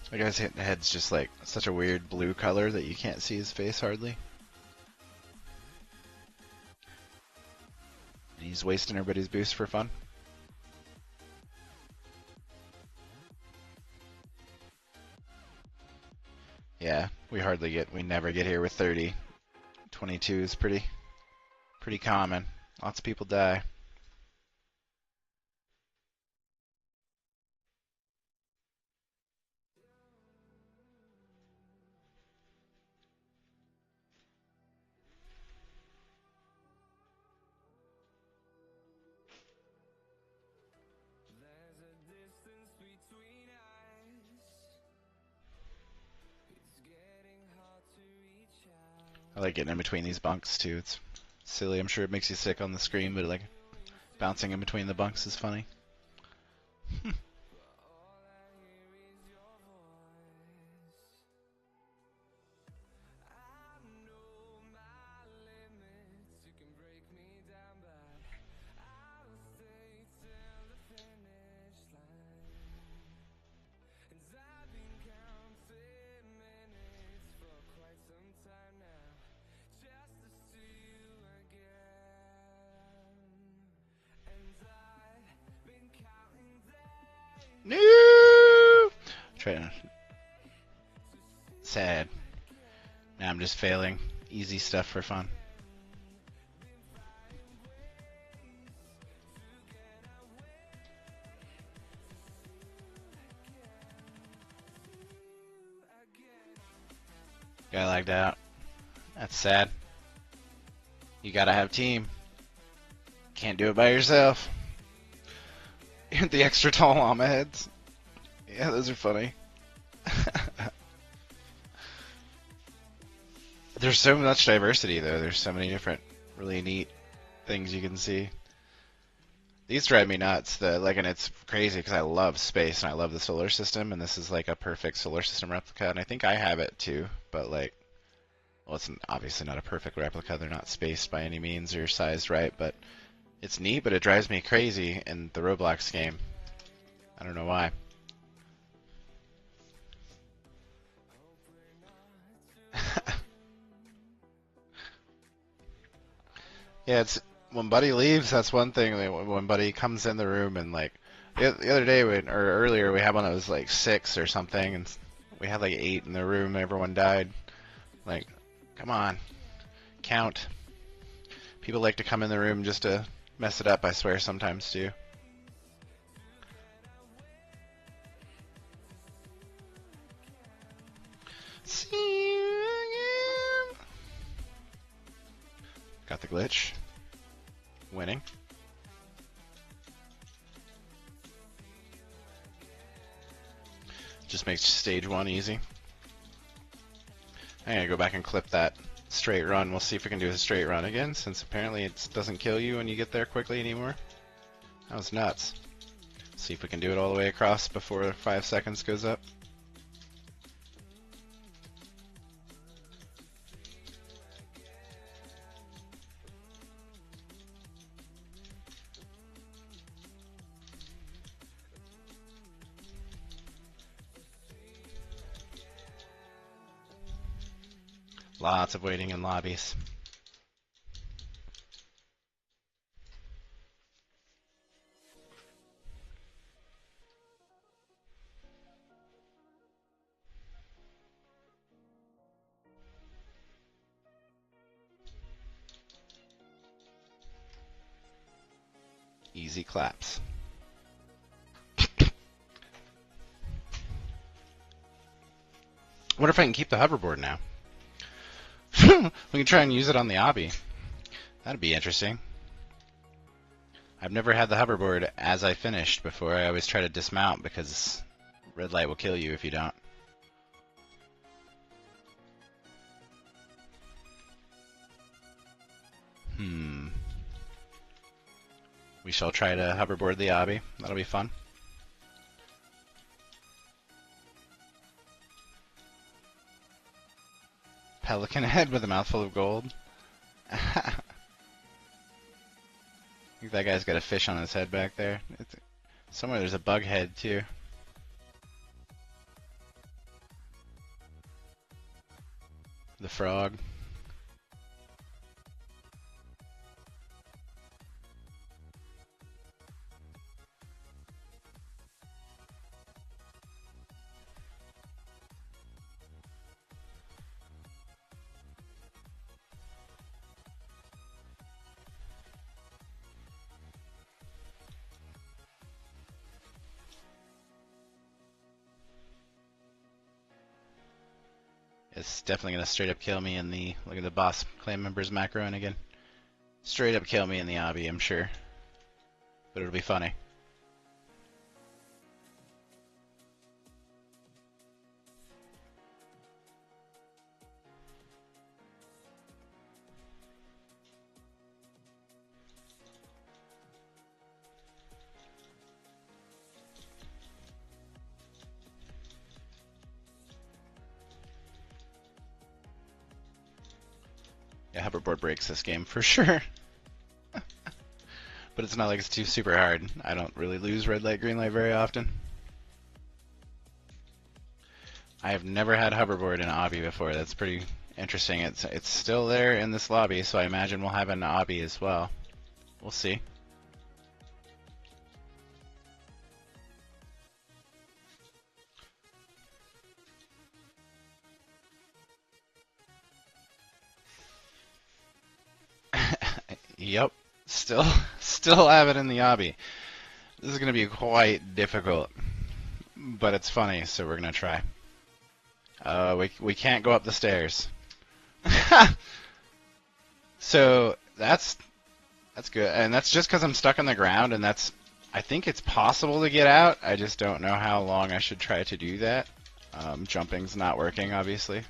The guy's head's just like such a weird blue color that you can't see his face hardly. And he's wasting everybody's boost for fun. Yeah, we never get here with 30. 22 is pretty common. Lots of people die. I like getting in between these bunks too. It's silly. I'm sure it makes you sick on the screen, but like bouncing in between the bunks is funny. No! Trying. Sad. Now I'm just failing. Easy stuff for fun. Guy lagged out. That's sad. You gotta have team. Can't do it by yourself. The extra tall llama heads. Yeah, those are funny. There's so much diversity, though. There's so many different, really neat things you can see. These drive me nuts. And it's crazy because I love space and I love the solar system, and this is like a perfect solar system replica, and I think I have it too. But well, it's obviously not a perfect replica. They're not spaced by any means or sized right, but it's neat. But it drives me crazy in the Roblox game. I don't know why. Yeah, it's when Buddy leaves. That's one thing. When Buddy comes in the room and the other day or earlier we had one that was like 6 or something, and we had like 8 in the room. And everyone died. Like, come on, count. People like to come in the room just to mess it up. I swear sometimes too. See you again. Got the glitch. Winning. Just makes stage 1 easy. I'm gonna go back and clip that straight run. We'll see if we can do a straight run again, since apparently it doesn't kill you when you get there quickly anymore. That was nuts. See if we can do it all the way across before 5 seconds goes up. Lots of waiting in lobbies. Easy claps. I wonder if I can keep the hoverboard now. We can try and use it on the obby. That'd be interesting. I've never had the hoverboard as I finished before. I always try to dismount because red light will kill you if you don't. We shall try to hoverboard the obby. That'll be fun. Pelican head with a mouthful of gold. I think that guy's got a fish on his head back there. Somewhere there's a bug head too. The frog. It's definitely going to straight up kill me in the... Look at the boss clan members macroing again. Straight up kill me in the obby, I'm sure. But it'll be funny. Yeah, hoverboard breaks this game for sure. But it's not like it's too super hard. I don't really lose red light, green light very often. I have never had hoverboard in an obby before. That's pretty interesting. It's still there in this lobby, so I imagine we'll have an obby as well. We'll see. Yep, still have it in the obby. This is going to be quite difficult, but it's funny, so we're going to try. We can't go up the stairs. So that's good, and that's just because I'm stuck on the ground, and I think it's possible to get out. I just don't know how long I should try to do that. Jumping's not working, obviously.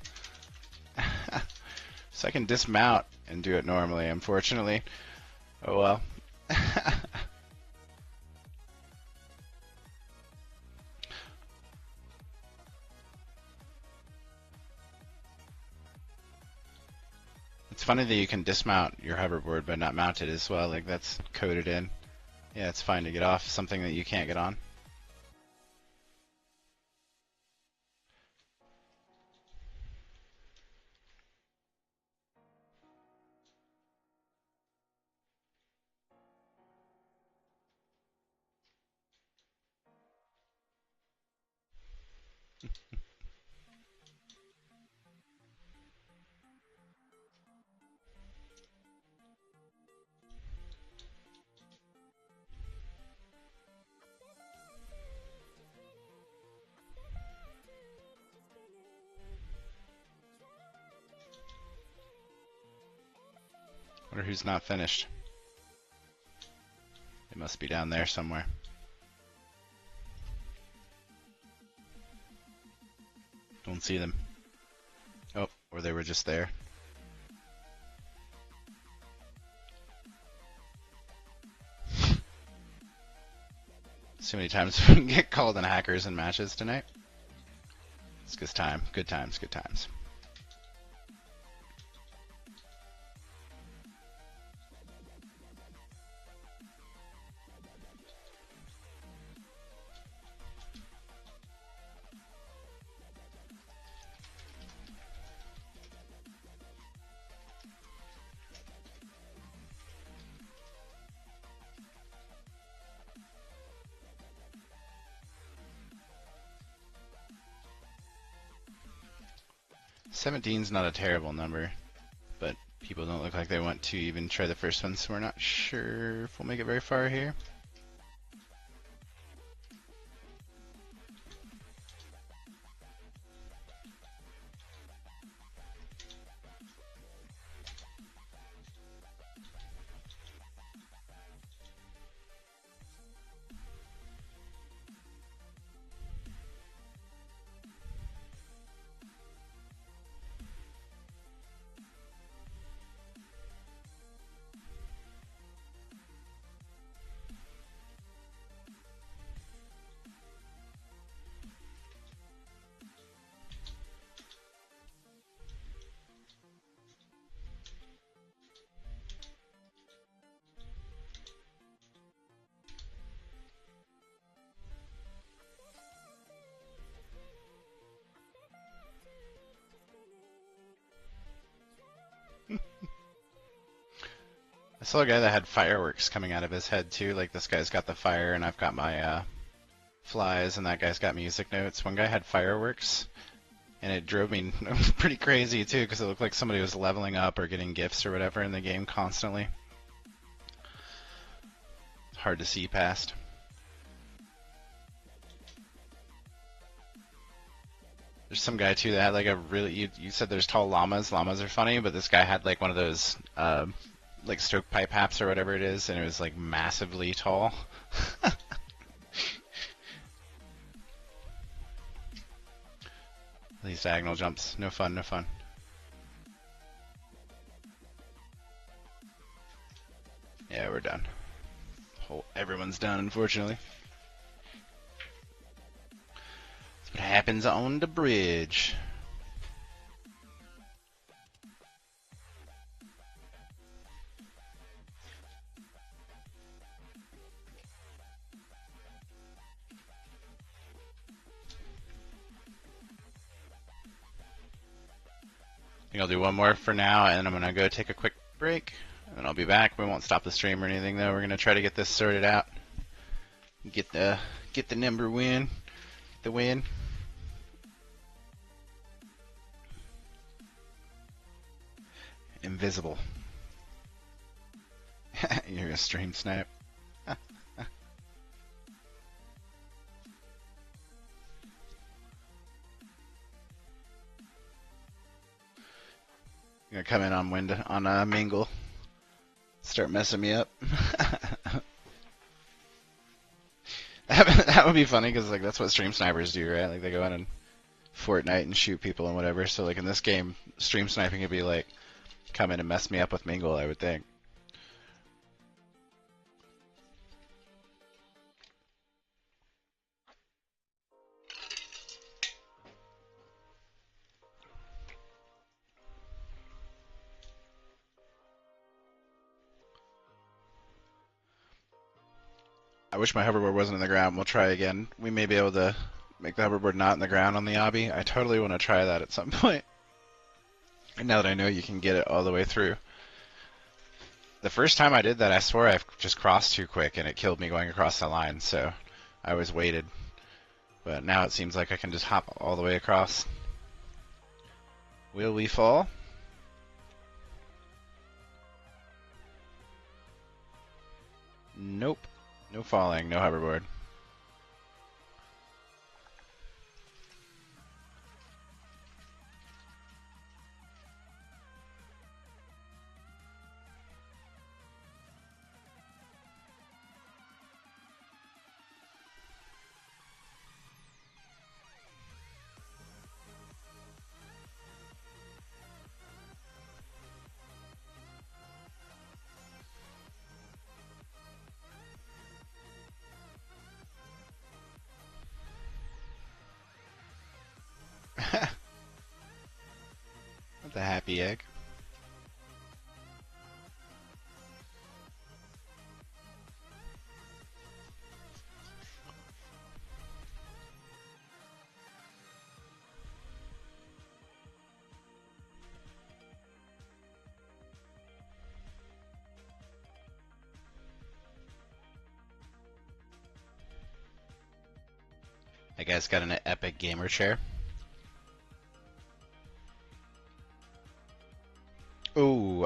So I can dismount and do it normally, unfortunately. Oh well. It's funny that you can dismount your hoverboard but not mount it as well. Like, that's coded in. Yeah, it's fine to get off something that you can't get on. Wonder who's not finished. They must be down there somewhere. Don't see them. Oh, or they were just there. So many times we can get called in hackers in matches tonight. It's good time. Good times. Good times. 17's not a terrible number, but people don't look like they want to even try the first one, so we're not sure if we'll make it very far here. I saw a guy that had fireworks coming out of his head too. Like this guy's got the fire, and I've got my flies, and that guy's got music notes. One guy had fireworks, and it drove me pretty crazy too, because it looked like somebody was leveling up or getting gifts or whatever in the game constantly. Hard to see past. There's some guy too that had like a really. You said there's tall llamas. Llamas are funny, but this guy had like one of those like stovepipe haps or whatever it is, and it was like massively tall. These diagonal jumps, no fun, no fun. Yeah, we're done. Everyone's done, unfortunately. That's what happens on the bridge. I think I'll do one more for now, and I'm gonna go take a quick break, and then I'll be back. We won't stop the stream or anything, though. We're gonna try to get this sorted out, get the number win, the win. Invisible. You're gonna stream snipe. You're gonna come in on Mingle, start messing me up. That would be funny because like that's what stream snipers do, right? Like they go in and Fortnite and shoot people and whatever. So like in this game, stream sniping would be like come in and mess me up with Mingle, I would think. I wish my hoverboard wasn't in the ground. We'll try again. We may be able to make the hoverboard not in the ground on the obby. I totally want to try that at some point. And now that I know you can get it all the way through. The first time I did that, I swore I just crossed too quick and it killed me going across the line, so I was waited. But now it seems like I can just hop all the way across. Will we fall? Nope. No falling, no hoverboard. The happy egg. That guy's got an epic gamer chair.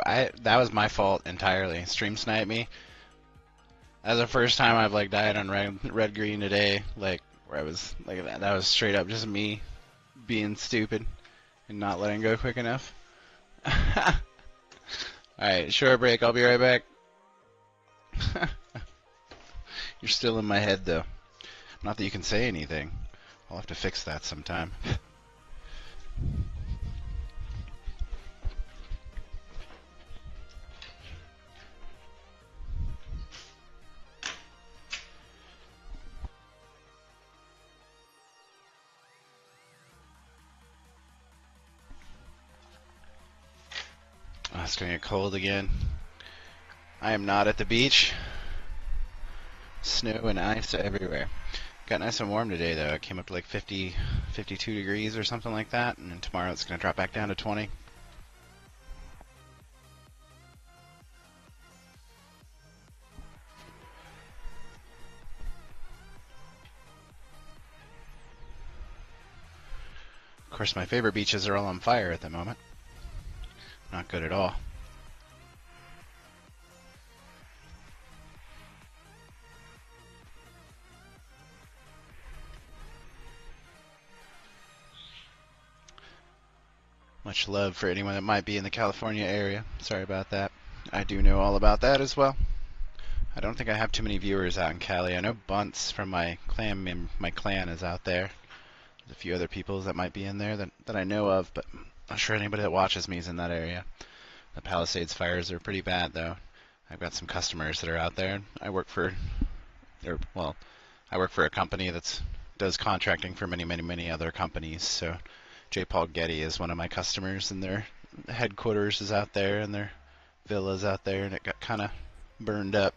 that was my fault entirely. Stream sniped me. That's the first time I've like died on red green today. Like where I was like that was straight up just me being stupid and not letting go quick enough. Alright, short break. I'll be right back. You're still in my head though. Not that you can say anything. I'll have to fix that sometime. Oh, it's gonna get cold again. I am not at the beach. Snow and ice everywhere. Got nice and warm today though. It came up to like 50, 52 degrees or something like that, and tomorrow it's gonna drop back down to 20. Of course, my favorite beaches are all on fire at the moment. Not good at all. Much love for anyone that might be in the California area. Sorry about that. I do know all about that as well. I don't think I have too many viewers out in Cali. I know Bunts from my clan is out there. There's a few other people that might be in there that I know of, but I'm not sure anybody that watches me is in that area. The Palisades fires are pretty bad though. I've got some customers that are out there. I work for a company that does contracting for many other companies. So J. Paul Getty is one of my customers, and their headquarters is out there, and their villa's out there, and it got kind of burned up.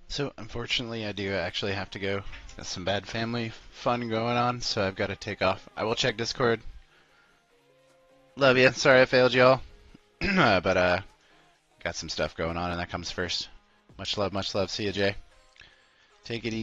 So unfortunately, I do actually have to go. Got some bad family fun going on, so I've got to take off. I will check Discord. Love you. Sorry I failed y'all. But got some stuff going on, and that comes first. Much love, much love. See you, Jay. Take it easy.